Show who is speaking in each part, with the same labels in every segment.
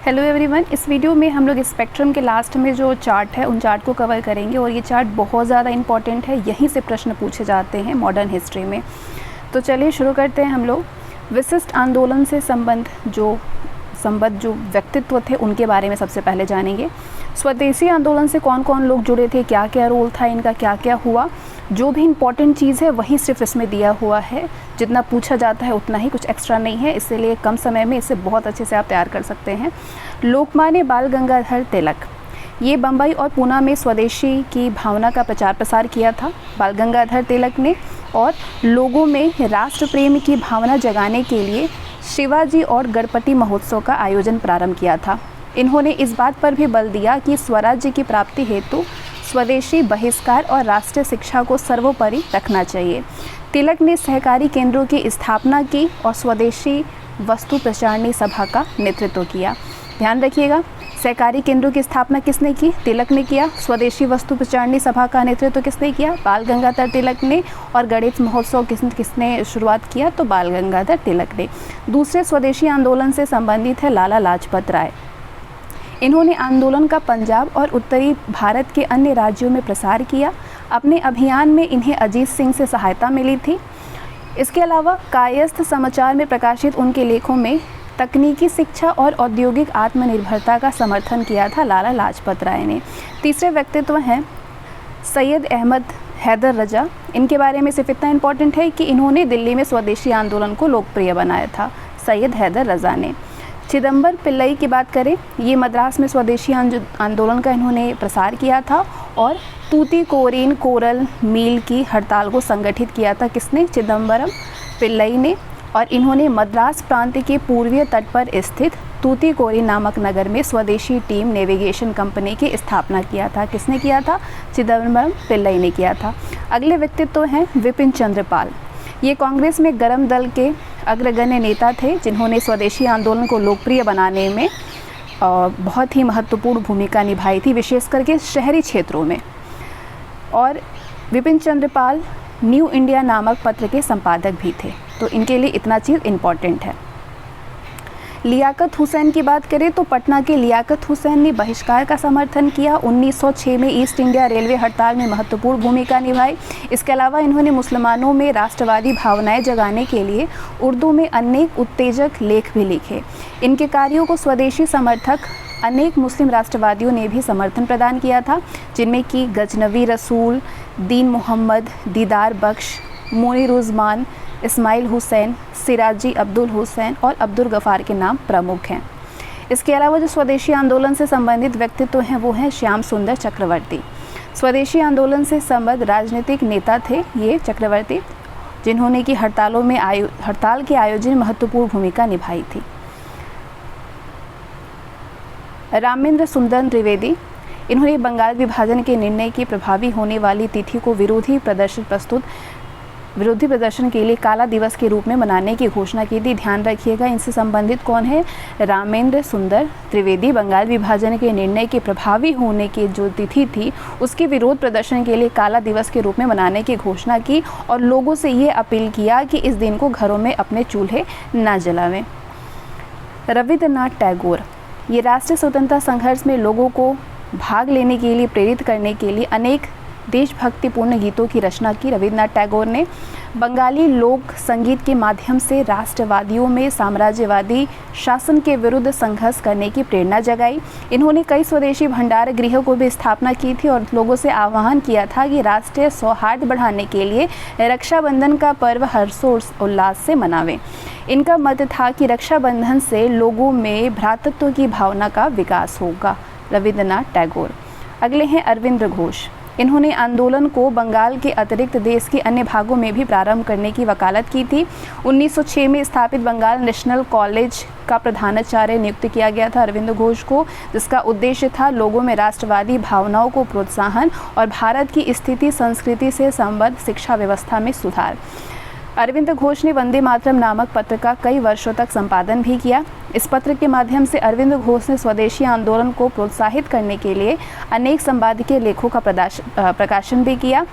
Speaker 1: Hello everyone, इस video में हम लोग स्पेक्ट्रम के लास्ट में जो चार्ट है उन चार्ट को कवर करेंगे और ये चार्ट बहुत ज़्यादा इंपॉर्टेंट है। यहीं से प्रश्न पूछे जाते हैं मॉडर्न हिस्ट्री में। तो चलिए शुरू करते हैं हम लोग। विशिष्ट आंदोलन से संबंध जो व्यक्तित्व थे उनके बारे में सबसे पहले जानेंगे। स्वदेशी आंदोलन से कौन कौन लोग जुड़े थे, क्या क्या रोल था इनका, क्या क्या हुआ। जो भी इम्पोर्टेंट चीज़ है वही सिर्फ इसमें दिया हुआ है, जितना पूछा जाता है उतना ही, कुछ एक्स्ट्रा नहीं है, इसलिए कम समय में इसे बहुत अच्छे से आप तैयार कर सकते हैं। लोकमान्य बाल गंगाधर तिलक, ये बम्बई और पूना में स्वदेशी की भावना का प्रचार प्रसार किया था बाल गंगाधर तिलक ने, और लोगों में राष्ट्र प्रेम की भावना जगाने के लिए शिवाजी और गणपति महोत्सव का आयोजन प्रारंभ किया था। इन्होंने इस बात पर भी बल दिया कि स्वराज्य की प्राप्ति हेतु स्वदेशी बहिष्कार और राष्ट्रीय शिक्षा को सर्वोपरि रखना चाहिए। तिलक ने सहकारी केंद्रों की स्थापना की और स्वदेशी वस्तु प्रचारणी सभा का नेतृत्व किया। ध्यान रखिएगा, सहकारी केंद्रों की स्थापना किसने की? तिलक ने किया। स्वदेशी वस्तु प्रचारणी सभा का नेतृत्व किसने किया? बाल गंगाधर तिलक ने। और गणेश महोत्सव किसने शुरुआत किया? तो बाल गंगाधर तिलक ने। दूसरे स्वदेशी आंदोलन से संबंधित है लाला लाजपत राय। इन्होंने आंदोलन का पंजाब और उत्तरी भारत के अन्य राज्यों में प्रसार किया। अपने अभियान में इन्हें अजीत सिंह से सहायता मिली थी। इसके अलावा कायस्थ समाचार में प्रकाशित उनके लेखों में तकनीकी शिक्षा और औद्योगिक आत्मनिर्भरता का समर्थन किया था लाला लाजपत राय ने। तीसरे व्यक्तित्व हैं सैयद अहमद हैदर रजा। इनके बारे में सिर्फ इतना इम्पोर्टेंट है कि इन्होंने दिल्ली में स्वदेशी आंदोलन को लोकप्रिय बनाया था, सैयद हैदर रजा ने। चिदम्बर पिल्लई की बात करें, ये मद्रास में स्वदेशी आंदोलन का इन्होंने प्रसार किया था और तूतीकोरिन कोरल मील की हड़ताल को संगठित किया था। किसने? चिदम्बरम पिल्लई ने। और इन्होंने मद्रास प्रांत के पूर्वीय तट पर स्थित तूतीकोरिन नामक नगर में स्वदेशी टीम नेविगेशन कंपनी की स्थापना किया था। किसने किया था? चिदम्बरम पिल्लई ने किया था। अगले व्यक्तित्व हैं विपिन चंद्र पाल। ये कांग्रेस में गरम दल के अग्रगण्य नेता थे, जिन्होंने स्वदेशी आंदोलन को लोकप्रिय बनाने में बहुत ही महत्वपूर्ण भूमिका निभाई थी, विशेष करके शहरी क्षेत्रों में। और विपिन चंद्र पाल न्यू इंडिया नामक पत्र के संपादक भी थे, तो इनके लिए इतना चीज़ इम्पॉर्टेंट है। लियाकत हुसैन की बात करें तो पटना के लियाकत हुसैन ने बहिष्कार का समर्थन किया। 1906 में ईस्ट इंडिया रेलवे हड़ताल में महत्वपूर्ण भूमिका निभाई। इसके अलावा इन्होंने मुसलमानों में राष्ट्रवादी भावनाएं जगाने के लिए उर्दू में अनेक उत्तेजक लेख भी लिखे। इनके कार्यों को स्वदेशी समर्थक अनेक मुस्लिम राष्ट्रवादियों ने भी समर्थन प्रदान किया था, जिनमें कि गजनवी रसूल, दीन मोहम्मद, दीदार बख्श, मुनीरुज़्मान, इस्माइल हुसैन, सिराजी अब्दुल हुसैन और अब्दुल गफ़ार के नाम प्रमुख हैं। इसके अलावा जो स्वदेशी आंदोलन से संबंधित व्यक्तित्व हैं वो हैं श्याम सुंदर चक्रवर्ती। स्वदेशी आंदोलन से संबद्ध राजनीतिक नेता थे ये चक्रवर्ती, जिन्होंने कि हड़ताल के आयोजन में महत्वपूर्ण भूमिका निभाई थी। रामेंद्र सुंदर त्रिवेदी, इन्होंने बंगाल विभाजन के निर्णय की प्रभावी होने वाली तिथि को विरोधी प्रदर्शन के लिए काला दिवस के रूप में मनाने की घोषणा की थी। ध्यान रखिएगा, इनसे संबंधित कौन है? रामेंद्र सुंदर त्रिवेदी। बंगाल विभाजन के निर्णय के प्रभावी होने की जो तिथि थी उसके विरोध प्रदर्शन के लिए काला दिवस के रूप में मनाने की घोषणा की और लोगों से ये अपील किया कि इस दिन को घरों में अपने चूल्हे न जलावें। रविंद्रनाथ टैगोर, ये राष्ट्रीय स्वतंत्रता संघर्ष में लोगों को भाग लेने के लिए प्रेरित करने के लिए अनेक देशभक्तिपूर्ण गीतों की रचना की। रविंद्रनाथ टैगोर ने बंगाली लोक संगीत के माध्यम से राष्ट्रवादियों में साम्राज्यवादी शासन के विरुद्ध संघर्ष करने की प्रेरणा जगाई। इन्होंने कई स्वदेशी भंडार गृहों को भी स्थापना की थी और लोगों से आह्वान किया था कि राष्ट्रीय सौहार्द बढ़ाने के लिए रक्षाबंधन का पर्व हर्षोल्लास से मनावें। इनका मत था कि रक्षाबंधन से लोगों में भ्रातृत्व की भावना का विकास होगा। रविंद्रनाथ टैगोर। अगले हैं अरविंद घोष। इन्होंने आंदोलन को बंगाल के अतिरिक्त देश के अन्य भागों में भी प्रारंभ करने की वकालत की थी। 1906 में स्थापित बंगाल नेशनल कॉलेज का प्रधानाचार्य नियुक्त किया गया था अरविंद घोष को, जिसका उद्देश्य था लोगों में राष्ट्रवादी भावनाओं को प्रोत्साहन और भारत की स्थिति संस्कृति से संबद्ध शिक्षा व्यवस्था में सुधार। अरविंद घोष ने वंदे मातरम नामक पत्र का कई वर्षों तक संपादन भी किया। इस पत्र के माध्यम से अरविंद घोष ने स्वदेशी आंदोलन को प्रोत्साहित करने के लिए अनेक संपादकीय लेखों का प्रकाशन भी किया।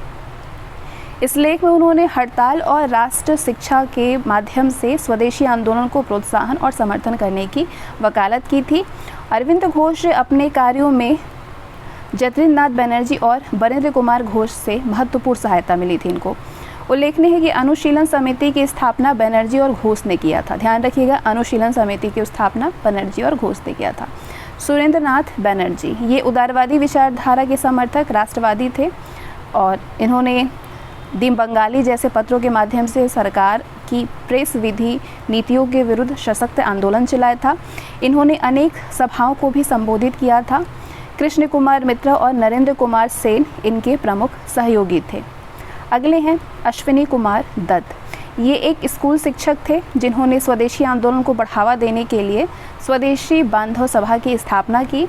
Speaker 1: इस लेख में उन्होंने हड़ताल और राष्ट्र शिक्षा के माध्यम से स्वदेशी आंदोलन को प्रोत्साहन और समर्थन करने की वकालत की थी अरविंद घोष अपने कार्यों में जतिन्द्रनाथ बनर्जी और बरेंद्र कुमार घोष से महत्वपूर्ण सहायता मिली थी इनको। उल्लेखनीय है कि अनुशीलन समिति की स्थापना बनर्जी और घोष ने किया था। ध्यान रखिएगा, अनुशीलन समिति की स्थापना बनर्जी और घोष ने किया था। सुरेंद्रनाथ बनर्जी ये उदारवादी विचारधारा के समर्थक राष्ट्रवादी थे और इन्होंने दी बंगाली जैसे पत्रों के माध्यम से सरकार की प्रेस विधि नीतियों के विरुद्ध सशक्त आंदोलन चलाया था। इन्होंने अनेक सभाओं को भी संबोधित किया था। कृष्ण कुमार मित्र और नरेंद्र कुमार सेन इनके प्रमुख सहयोगी थे। अगले हैं अश्विनी कुमार दत्त। ये एक स्कूल शिक्षक थे जिन्होंने स्वदेशी आंदोलन को बढ़ावा देने के लिए स्वदेशी बांधव सभा की स्थापना की।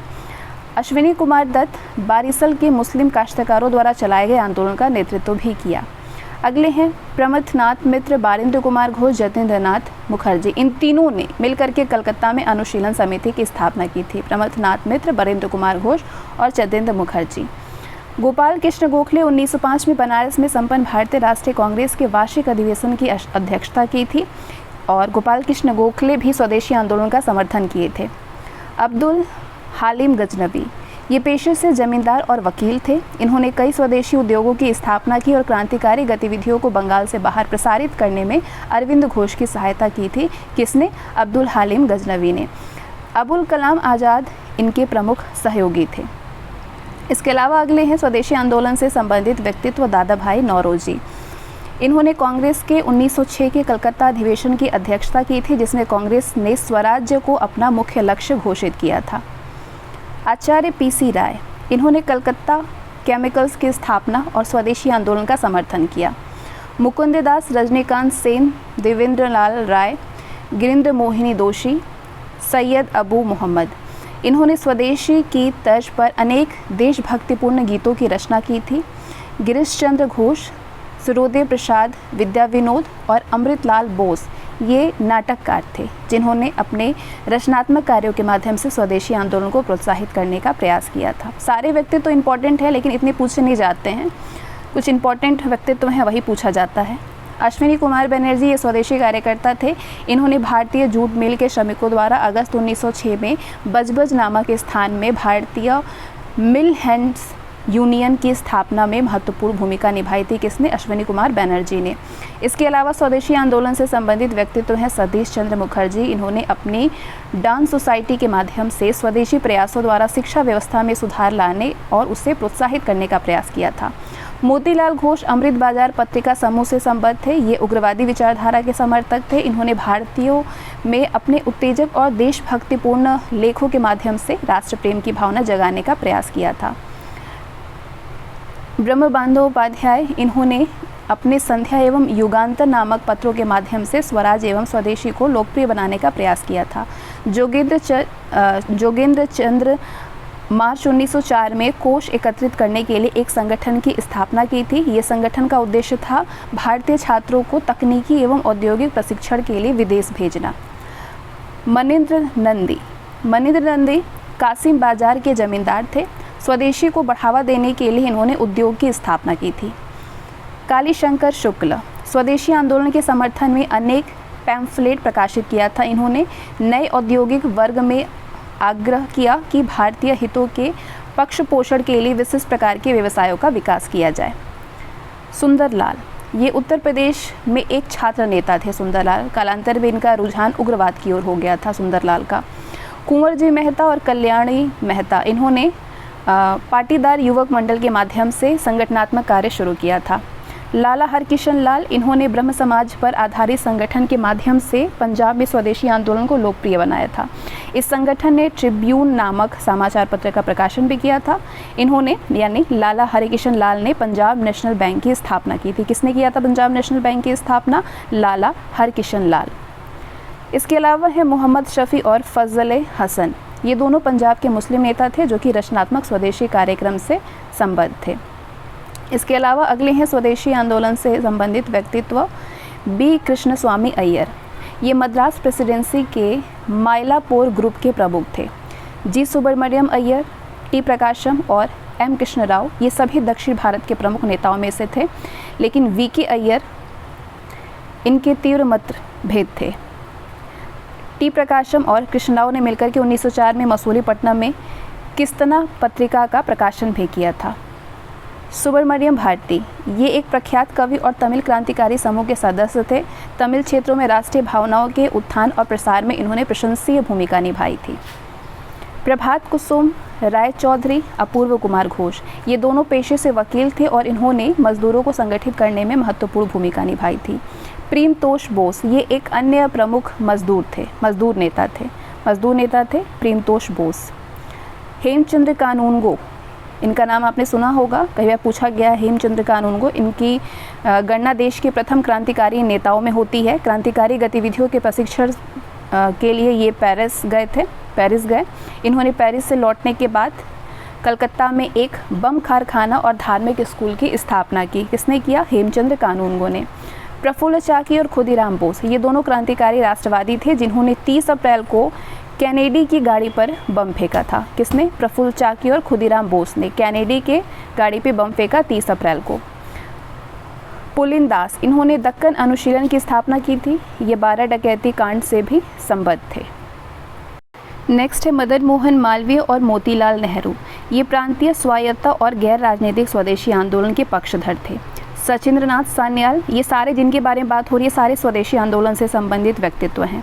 Speaker 1: अश्विनी कुमार दत्त बारिसल के मुस्लिम काश्तकारों द्वारा चलाए गए आंदोलन का नेतृत्व भी किया। अगले हैं प्रमथनाथ मित्र, बारेंद्र कुमार घोष, जतिन्द्रनाथ मुखर्जी। इन तीनों ने मिलकर के कलकत्ता में अनुशीलन समिति की स्थापना की थी। प्रमथनाथ मित्र, बरेंद्र कुमार घोष और जतिन्द्र मुखर्जी। गोपाल कृष्ण गोखले 1905 में बनारस में संपन्न भारतीय राष्ट्रीय कांग्रेस के वार्षिक अधिवेशन की अध्यक्षता की थी और गोपाल कृष्ण गोखले भी स्वदेशी आंदोलन का समर्थन किए थे। अब्दुल हालिम गजनवी ये पेशे से जमींदार और वकील थे। इन्होंने कई स्वदेशी उद्योगों की स्थापना की और क्रांतिकारी गतिविधियों को बंगाल से बाहर प्रसारित करने में अरविंद घोष की सहायता की थी। किसने? अब्दुल हालिम गजनवी ने। अबुल कलाम आज़ाद इनके प्रमुख सहयोगी थे। इसके अलावा अगले हैं स्वदेशी आंदोलन से संबंधित व्यक्तित्व, दादा भाई नौरोजी। इन्होंने कांग्रेस के 1906 के कलकत्ता अधिवेशन की अध्यक्षता की थी जिसमें कांग्रेस ने स्वराज्य को अपना मुख्य लक्ष्य घोषित किया था। आचार्य पीसी राय, इन्होंने कलकत्ता केमिकल्स की स्थापना और स्वदेशी आंदोलन का समर्थन किया। मुकुंददास, रजनीकांत सेन, देवेंद्र लाल राय, गिरिंद्र मोहिनी दोषी, सैयद अबू मोहम्मद, इन्होंने स्वदेशी की तर्ज पर अनेक देशभक्तिपूर्ण गीतों की रचना की थी। गिरीश चंद्र घोष, सूर्योदय प्रसाद, विद्या विनोद और अमृतलाल बोस ये नाटककार थे जिन्होंने अपने रचनात्मक कार्यों के माध्यम से स्वदेशी आंदोलन को प्रोत्साहित करने का प्रयास किया था। सारे व्यक्तित्व तो इम्पॉर्टेंट है लेकिन इतने पूछे नहीं जाते हैं, कुछ इम्पॉर्टेंट व्यक्तित्व हैं वही पूछा जाता है। अश्विनी कुमार बनर्जी ये स्वदेशी कार्यकर्ता थे। इन्होंने भारतीय जूट मिल के श्रमिकों द्वारा अगस्त 1906 में बजबज नामक स्थान में भारतीय मिल हैंड्स यूनियन की स्थापना में महत्वपूर्ण भूमिका निभाई थी। किसने? अश्विनी कुमार बनर्जी ने। इसके अलावा स्वदेशी आंदोलन से संबंधित व्यक्तित्व हैं सतीश चंद्र मुखर्जी। इन्होंने अपनी डांस सोसाइटी के माध्यम से स्वदेशी प्रयासों द्वारा शिक्षा व्यवस्था में सुधार लाने और उसे प्रोत्साहित करने का प्रयास किया था। मोतीलाल घोष अमृत बाजार पत्रिका समूह से संबद्ध थे। ये उग्रवादी विचारधारा के समर्थक थे। इन्होंने भारतीयों में अपने उत्तेजक और देशभक्तिपूर्ण लेखों के माध्यम से राष्ट्र प्रेम की भावना जगाने का प्रयास किया था। ब्रह्म बंदोपाध्याय, इन्होंने अपने संध्या एवं युगांतर नामक पत्रों के माध्यम से स्वराज एवं स्वदेशी को लोकप्रिय बनाने का प्रयास किया था। जोगेंद्र चंद्र मार्च 1904 में कोष एकत्रित करने के लिए एक संगठन की स्थापना की थी। ये संगठन का उद्देश्य था भारतीय छात्रों को तकनीकी एवं औद्योगिक प्रशिक्षण के लिए विदेश भेजना। मनिंद्र नंदी कासिम बाजार के जमींदार थे। स्वदेशी को बढ़ावा देने के लिए इन्होंने उद्योग की स्थापना की थी। कालीशंकर शुक्ल स्वदेशी आंदोलन के समर्थन में अनेक पैम्फलेट प्रकाशित किया था। इन्होंने नए औद्योगिक वर्ग में आग्रह किया कि भारतीय हितों के पक्ष पोषण के लिए विशिष्ट प्रकार के व्यवसायों का विकास किया जाए। सुंदरलाल ये उत्तर प्रदेश में एक छात्र नेता थे। सुंदरलाल कालांतर में इनका रुझान उग्रवाद की ओर हो गया था सुंदरलाल का। कुंवर जी मेहता और कल्याणी मेहता, इन्होंने पाटीदार युवक मंडल के माध्यम से संगठनात्मक कार्य शुरू किया था। लाला हरकिशन लाल, इन्होंने ब्रह्म समाज पर आधारित संगठन के माध्यम से पंजाब में स्वदेशी आंदोलन को लोकप्रिय बनाया था। इस संगठन ने ट्रिब्यून नामक समाचार पत्र का प्रकाशन भी किया था। इन्होंने यानी लाला हरकिशन लाल ने पंजाब नेशनल बैंक की स्थापना की थी। किसने किया था पंजाब नेशनल बैंक की स्थापना? लाला हरकिशन लाल। इसके अलावा है मोहम्मद शफी और फजल हसन, ये दोनों पंजाब के मुस्लिम नेता थे जो कि रचनात्मक स्वदेशी कार्यक्रम से संबद्ध थे। इसके अलावा अगले हैं स्वदेशी आंदोलन से संबंधित व्यक्तित्व बी कृष्णस्वामी अय्यर। ये मद्रास प्रेसिडेंसी के माइलापोर ग्रुप के प्रमुख थे। जी सुब्रमण्यम अय्यर, टी प्रकाशम और एम कृष्णराव ये सभी दक्षिण भारत के प्रमुख नेताओं में से थे, लेकिन वी के अय्यर इनके तीव्र मतभेद थे। टी प्रकाशम और कृष्णराव ने मिलकर के 1904 में मसूलीपट्टनम में किस्तना पत्रिका का प्रकाशन भी किया था। सुब्रमण्यम भारती, ये एक प्रख्यात कवि और तमिल क्रांतिकारी समूह के सदस्य थे। तमिल क्षेत्रों में राष्ट्रीय भावनाओं के उत्थान और प्रसार में इन्होंने प्रशंसनीय भूमिका निभाई थी। प्रभात कुसुम राय चौधरी, अपूर्व कुमार घोष, ये दोनों पेशे से वकील थे और इन्होंने मजदूरों को संगठित करने में महत्वपूर्ण भूमिका निभाई थी। प्रेमतोष बोस, ये एक अन्य प्रमुख मजदूर नेता थे प्रेमतोष बोस। हेमचंद्र कानूनगो, इनका नाम आपने सुना होगा, कई बार पूछा गया है। हेमचंद्र कानूनगो, इनकी गणना देश के प्रथम क्रांतिकारी नेताओं में होती है। क्रांतिकारी गतिविधियों के प्रशिक्षण के लिए ये पेरिस गए। इन्होंने पेरिस से लौटने के बाद कलकत्ता में एक बम कारखाना और धार्मिक स्कूल की स्थापना की। किसने किया? हेमचंद्र कानूनगो ने। प्रफुल्ल चाकी और खुदीराम बोस, ये दोनों क्रांतिकारी राष्ट्रवादी थे जिन्होंने 30 अप्रैल को कैनेडी की गाड़ी पर बम फेंका था। किसने? प्रफुल्ल चाकी और खुदीराम बोस ने कैनेडी के गाड़ी पे बम फेंका 30 अप्रैल को। पुलिन दास, इन्होंने दक्कन अनुशीलन की स्थापना की थी। ये 12 डकैती कांड से भी संबद्ध थे। नेक्स्ट है मदन मोहन मालवीय और मोतीलाल नेहरू, ये प्रांतीय स्वायत्तता और गैर राजनीतिक स्वदेशी आंदोलन के पक्षधर थे। सचिंद्रनाथ सान्याल, ये सारे जिनके बारे में बात हो रही है सारे स्वदेशी आंदोलन से संबंधित व्यक्तित्व हैं।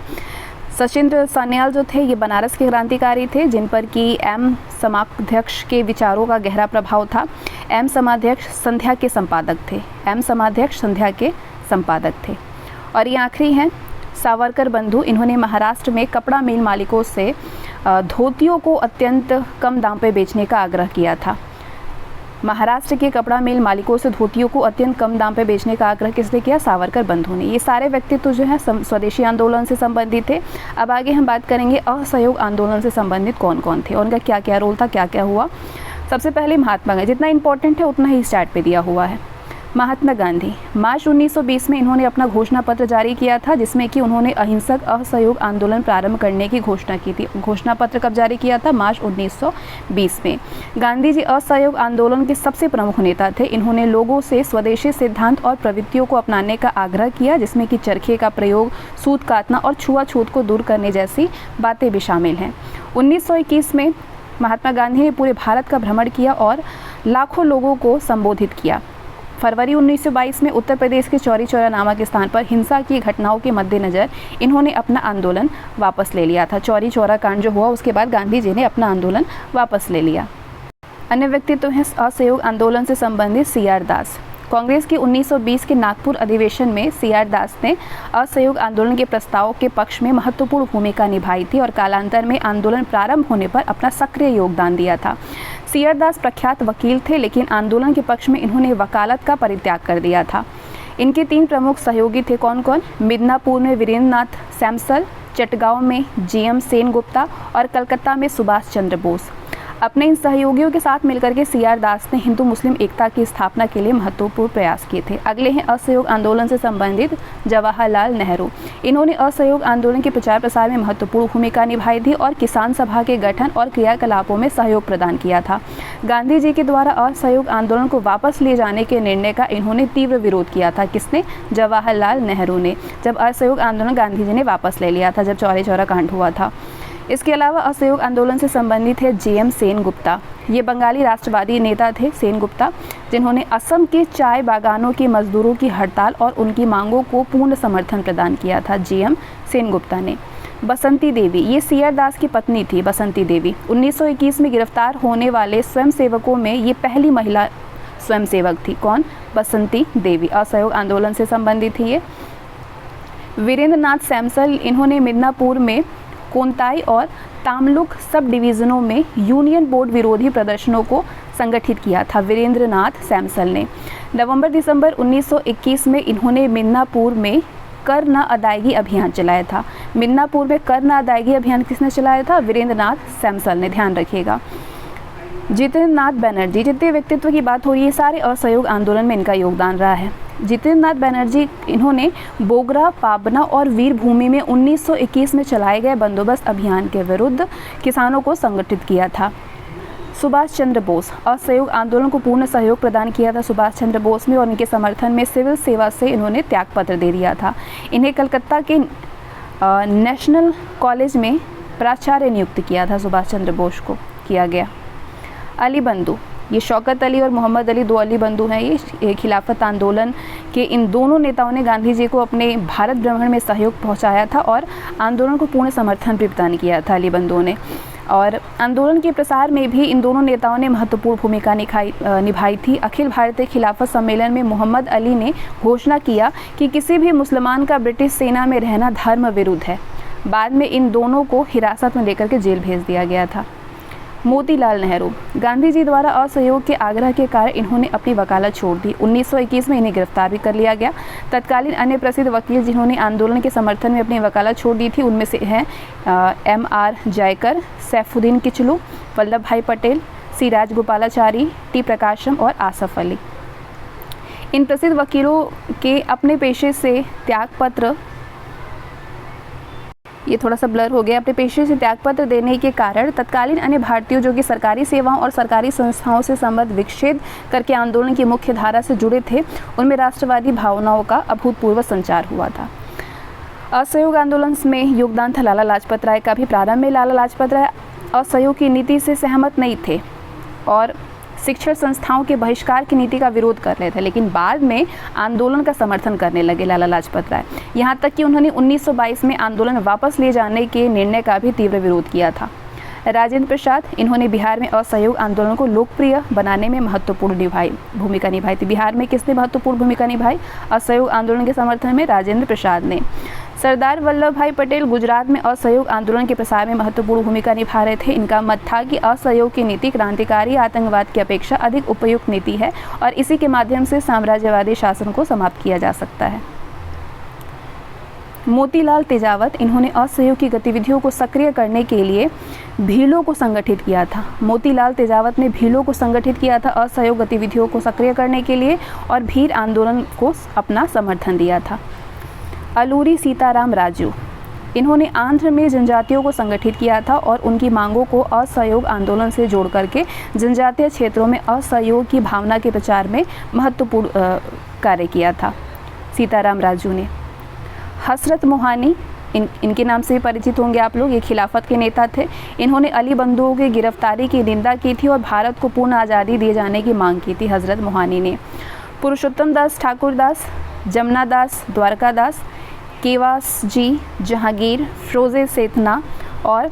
Speaker 1: सचिंद्र सान्याल जो थे ये बनारस के क्रांतिकारी थे जिन पर कि एम समाध्यक्ष के विचारों का गहरा प्रभाव था। एम समाध्यक्ष संध्या के संपादक थे। और ये आखिरी हैं सावरकर बंधु, इन्होंने महाराष्ट्र में कपड़ा मिल मालिकों से धोतियों को अत्यंत कम दाम पर बेचने का आग्रह किया था। महाराष्ट्र के कपड़ा मिल मालिकों से धोतियों को अत्यंत कम दाम पर बेचने का आग्रह किसने किया? सावरकर बंधु ने। ये सारे व्यक्तित्व जो है स्वदेशी आंदोलन से संबंधित थे। अब आगे हम बात करेंगे असहयोग आंदोलन से संबंधित कौन कौन थे, उनका क्या क्या रोल था, क्या क्या हुआ। सबसे पहले महात्मा गांधी, जितना इंपॉर्टेंट है उतना ही स्टार्ट पे दिया हुआ है। महात्मा गांधी, मार्च 1920 में इन्होंने अपना घोषणा पत्र जारी किया था जिसमें कि उन्होंने अहिंसक असहयोग आंदोलन प्रारंभ करने की घोषणा की थी। घोषणा पत्र कब जारी किया था? मार्च 1920 में। गांधी जी असहयोग आंदोलन के सबसे प्रमुख नेता थे। इन्होंने लोगों से स्वदेशी सिद्धांत और प्रवृत्तियों को अपनाने का आग्रह किया जिसमें कि चरखे का प्रयोग, सूत काटना और छुआछूत को दूर करने जैसी बातें भी शामिल हैं। 1921 में महात्मा गांधी ने पूरे भारत का भ्रमण किया और लाखों लोगों को संबोधित किया। फरवरी 1922 में उत्तर प्रदेश के चौरी चौरा नामक स्थान पर हिंसा की घटनाओं के मद्देनज़र इन्होंने अपना आंदोलन वापस ले लिया था। चौरी चौरा कांड जो हुआ उसके बाद गांधी जी ने अपना आंदोलन वापस ले लिया। अन्य व्यक्तित्व हैं असहयोग आंदोलन से संबंधित CR दास। कांग्रेस के 1920 के नागपुर अधिवेशन में CR दास ने असहयोग आंदोलन के प्रस्ताव के पक्ष में महत्वपूर्ण भूमिका निभाई थी और कालांतर में आंदोलन प्रारंभ होने पर अपना सक्रिय योगदान दिया था। CR दास प्रख्यात वकील थे लेकिन आंदोलन के पक्ष में इन्होंने वकालत का परित्याग कर दिया था। इनके 3 प्रमुख सहयोगी थे कौन कौन? मिदनापुर में वीरेंद्र नाथ सैमसल, चटगांव में GM सेनगुप्ता और कलकत्ता में सुभाष चंद्र बोस। अपने इन सहयोगियों के साथ मिलकर के CR दास ने हिंदू मुस्लिम एकता की स्थापना के लिए महत्वपूर्ण प्रयास किए थे। अगले हैं असहयोग आंदोलन से संबंधित जवाहरलाल नेहरू। इन्होंने असहयोग आंदोलन के प्रचार प्रसार में महत्वपूर्ण भूमिका निभाई थी और किसान सभा के गठन और क्रियाकलापों में सहयोग प्रदान किया था। गांधी जी के द्वारा असहयोग आंदोलन को वापस ले जाने के निर्णय का इन्होंने तीव्र विरोध किया था। किसने? जवाहरलाल नेहरू ने, जब असहयोग आंदोलन गांधी जी ने वापस ले लिया था, जब चौरी चौरा कांड हुआ था। इसके अलावा असहयोग आंदोलन से संबंधित है GM सेनगुप्ता। ये बंगाली राष्ट्रवादी नेता थे सेनगुप्ता, जिन्होंने असम के चाय बागानों के मजदूरों की हड़ताल और उनकी मांगों को पूर्ण समर्थन प्रदान किया था। GM सेनगुप्ता ने। बसंती देवी, ये CR दास की पत्नी थी। बसंती देवी 1921 में गिरफ्तार होने वाले स्वयंसेवकों में ये पहली महिला स्वयंसेवक थी। कौन? बसंती देवी। असहयोग आंदोलन से संबंधित थी ये। वीरेंद्र नाथ सैमसल, इन्होंने मिदनापुर में कोंताई और तामलुक सब डिवीज़नों में यूनियन बोर्ड विरोधी प्रदर्शनों को संगठित किया था। वीरेंद्र नाथ सैमसल ने नवंबर-दिसंबर 1921 में इन्होंने मिदनापुर में कर न अदायगी अभियान चलाया था। मिदनापुर में कर न अदायगी अभियान किसने चलाया था? वीरेंद्र नाथ सैमसल ने। ध्यान रखिएगा। जितेंद्र नाथ बनर्जी, जितने व्यक्तित्व की बात हो रही है सारे असहयोग आंदोलन में इनका योगदान रहा है। जितेंद्र नाथ बनर्जी, इन्होंने बोगरा, पाबना और वीरभूमि में 1921 में चलाए गए बंदोबस्त अभियान के विरुद्ध किसानों को संगठित किया था। सुभाष चंद्र बोस, असहयोग आंदोलन को पूर्ण सहयोग प्रदान किया था सुभाष चंद्र बोस ने और इनके समर्थन में सिविल सेवा से इन्होंने त्यागपत्र दे दिया था। इन्हें कलकत्ता के नेशनल कॉलेज में प्राचार्य नियुक्त किया था सुभाष चंद्र बोस को किया गया। अली बंधु, ये शौकत अली और मोहम्मद अली दो अली बंधु हैं। ये खिलाफत आंदोलन के इन दोनों नेताओं ने गांधी जी को अपने भारत भ्रमण में सहयोग पहुंचाया था और आंदोलन को पूर्ण समर्थन भी प्रदान किया था अली बंधुओं ने। और आंदोलन के प्रसार में भी इन दोनों नेताओं ने महत्वपूर्ण भूमिका निभाई थी। अखिल भारतीय खिलाफत सम्मेलन में मोहम्मद अली ने घोषणा किया कि किसी भी मुसलमान का ब्रिटिश सेना में रहना धर्म विरुद्ध है। बाद में इन दोनों को हिरासत में लेकर के जेल भेज दिया गया था। मोतीलाल नेहरू, गांधी जी द्वारा असहयोग के आग्रह के कारण इन्होंने अपनी वकालत छोड़ दी। 1921 में इन्हें गिरफ्तार भी कर लिया गया। तत्कालीन अन्य प्रसिद्ध वकील जिन्होंने आंदोलन के समर्थन में अपनी वकालत छोड़ दी थी उनमें से हैं M.R. जयकर, सैफुद्दीन किचलू, वल्लभ भाई पटेल, C. राजगोपालाचारी, T. प्रकाशम और आसफ अली। इन प्रसिद्ध वकीलों के अपने पेशे से त्यागपत्र, ये थोड़ा सा ब्लर हो गया, अपने पेशे से त्यागपत्र देने के कारण तत्कालीन अन्य भारतीयों जो कि सरकारी सेवाओं और सरकारी संस्थाओं से संबंध विच्छेद करके आंदोलन की मुख्य धारा से जुड़े थे, उनमें राष्ट्रवादी भावनाओं का अभूतपूर्व संचार हुआ था। असहयोग आंदोलन में योगदान था लाला लाजपत राय का भी। प्रारंभ में लाला लाजपत राय असहयोग की नीति से सहमत नहीं थे और शिक्षण संस्थाओं के बहिष्कार की नीति का विरोध कर रहे थे, लेकिन बाद में आंदोलन का समर्थन करने लगे लाला लाजपत राय। यहाँ तक कि उन्होंने 1922 में आंदोलन वापस ले जाने के निर्णय का भी तीव्र विरोध किया था। राजेंद्र प्रसाद, इन्होंने बिहार में असहयोग आंदोलन को लोकप्रिय बनाने में महत्वपूर्ण भूमिका निभाई थी। बिहार में किसने महत्वपूर्ण भूमिका निभाई असहयोग आंदोलन के समर्थन में? राजेंद्र प्रसाद ने। सरदार वल्लभ भाई पटेल गुजरात में असहयोग आंदोलन के प्रसार में महत्वपूर्ण भूमिका निभा रहे थे। इनका मत था कि असहयोग की नीति क्रांतिकारी आतंकवाद की अपेक्षा अधिक उपयुक्त नीति है और इसी के माध्यम से साम्राज्यवादी शासन को समाप्त किया जा सकता है। मोतीलाल तेजावत, इन्होंने असहयोग की गतिविधियों को सक्रिय करने के लिए भीलों को संगठित किया था। मोतीलाल तेजावत ने भीलों को संगठित किया था असहयोग गतिविधियों को सक्रिय करने के लिए और भील आंदोलन को अपना समर्थन दिया था। अलूरी सीताराम राजू, इन्होंने आंध्र में जनजातियों को संगठित किया था और उनकी मांगों को असहयोग आंदोलन से जोड़ करके जनजातीय क्षेत्रों में असहयोग की भावना के प्रचार में महत्वपूर्ण कार्य किया था सीताराम राजू ने। हसरत मोहानी, इनके नाम से परिचित होंगे आप लोग, ये खिलाफत के नेता थे। इन्होंने अली बंधुओं की गिरफ्तारी की निंदा की थी और भारत को पूर्ण आज़ादी दिए जाने की मांग की थी हजरत मोहानी ने। पुरुषोत्तम दास ठाकुरदास, जमुना दास, द्वारका दास, केवास जी, जहांगीर, फ्रोजे सेतना और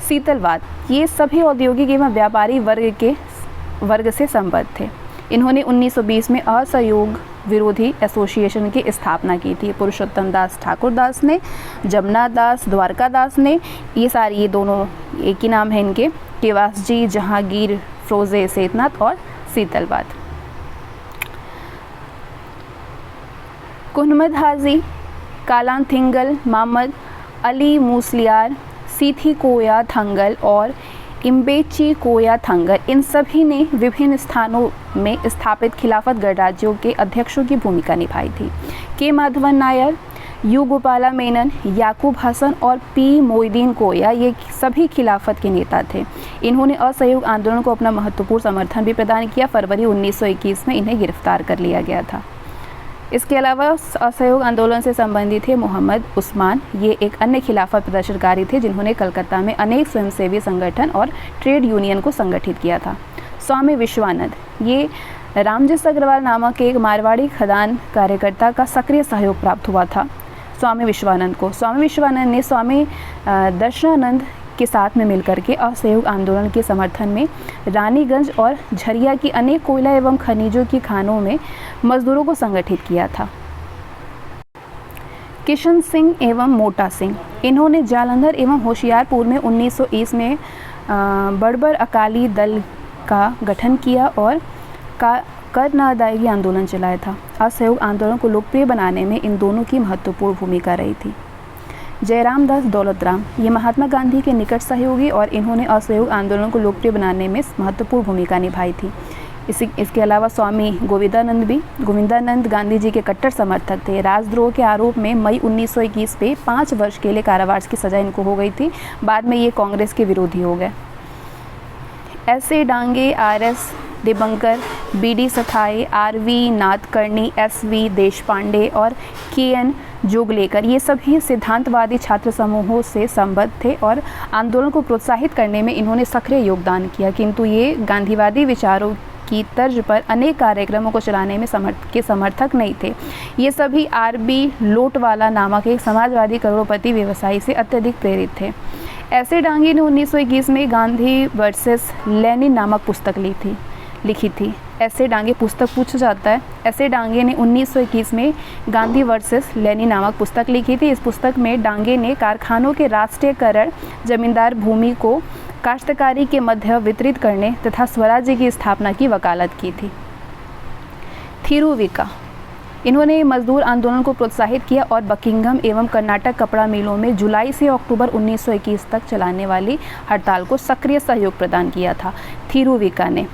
Speaker 1: शीतलवाद, ये सभी औद्योगिक एवं व्यापारी वर्ग से संबद्ध थे। इन्होंने 1920 में असहयोग विरोधी एसोसिएशन की स्थापना की थी। पुरुषोत्तम दास ठाकुरदास ने, जमुना दास, द्वारका दास ने, ये दोनों एक ही नाम है इनके, केवास जी, जहांगीर, फ्रोजे सेतनाथ और शीतलवाद। कुहमद हाजी, कालांथिंगल मामद, अली मूसलियार, सीथी कोया थंगल और इम्बेची कोया थंगल, इन सभी ने विभिन्न स्थानों में स्थापित खिलाफत गणराज्यों के अध्यक्षों की भूमिका निभाई थी। के माधवन नायर, यू गोपाला मेनन, याकूब हसन और पी मोइदीन कोया, ये सभी खिलाफत के नेता थे। इन्होंने असहयोग आंदोलन को अपना महत्वपूर्ण समर्थन भी प्रदान किया। फरवरी 1921 में इन्हें गिरफ्तार कर लिया गया था। इसके अलावा असहयोग आंदोलन से संबंधित थे मोहम्मद उस्मान, ये एक अन्य खिलाफत प्रदर्शनकारी थे जिन्होंने कलकत्ता में अनेक स्वयंसेवी संगठन और ट्रेड यूनियन को संगठित किया था। स्वामी विश्वानंद, ये रामजस अग्रवाल नामक एक मारवाड़ी खदान कार्यकर्ता का सक्रिय सहयोग प्राप्त हुआ था स्वामी विश्वानंद को। स्वामी विश्वानंद ने स्वामी दर्शनानंद के साथ में मिलकर के असहयोग आंदोलन के समर्थन में रानीगंज और झरिया की अनेक कोयला एवं खनिजों की खानों में मजदूरों को संगठित किया था। किशन सिंह एवं मोटा सिंह, इन्होंने जालंधर एवं होशियारपुर में 1920 में बड़बर अकाली दल का गठन किया और कर न अदायगी आंदोलन चलाया था। असहयोग आंदोलन को लोकप्रिय बनाने में इन दोनों की महत्वपूर्ण भूमिका रही थी। जयराम दास दौलतराम, ये महात्मा गांधी के निकट सहयोगी और इन्होंने असहयोग आंदोलन को लोकप्रिय बनाने में महत्वपूर्ण भूमिका निभाई थी। इसके अलावा स्वामी गोविंदानंद गांधी जी के कट्टर समर्थक थे। राजद्रोह के आरोप में मई 1921 पे 5 वर्ष के लिए कारावास की सज़ा इनको हो गई थी। बाद में ये कांग्रेस के विरोधी हो गए। ऐसे Dange, RS दिबंकर, BD सथाई, RV Nadkarni, SV Deshpande और KN जोगलेकर, ये सभी सिद्धांतवादी छात्र समूहों से संबद्ध थे और आंदोलन को प्रोत्साहित करने में इन्होंने सक्रिय योगदान किया, किंतु ये गांधीवादी विचारों की तर्ज पर अनेक कार्यक्रमों को चलाने में समर्थक नहीं थे। ये सभी RB लोटवाला नामक एक समाजवादी करोड़पति व्यवसायी से अत्यधिक प्रेरित थे। ऐसे डांगे ने 1921 में गांधी वर्सेस लेनिन नामक पुस्तक लिखी थी। ऐसे डांगे पुस्तक पूछा जाता है। ऐसे डांगे ने 1921 में गांधी वर्सेस लेनिन नामक पुस्तक लिखी थी। इस पुस्तक में डांगे ने कारखानों के राष्ट्रीयकरण, जमींदार भूमि को काश्तकारी के मध्य वितरित करने तथा स्वराज्य की स्थापना की वकालत की थी। थिरुविका, इन्होंने मजदूर आंदोलन को प्रोत्साहित किया और बकिंघम एवं कर्नाटक कपड़ा मिलों में जुलाई से अक्टूबर 1921 तक चलाने वाली हड़ताल को सक्रिय सहयोग प्रदान किया था। थिरुविका ने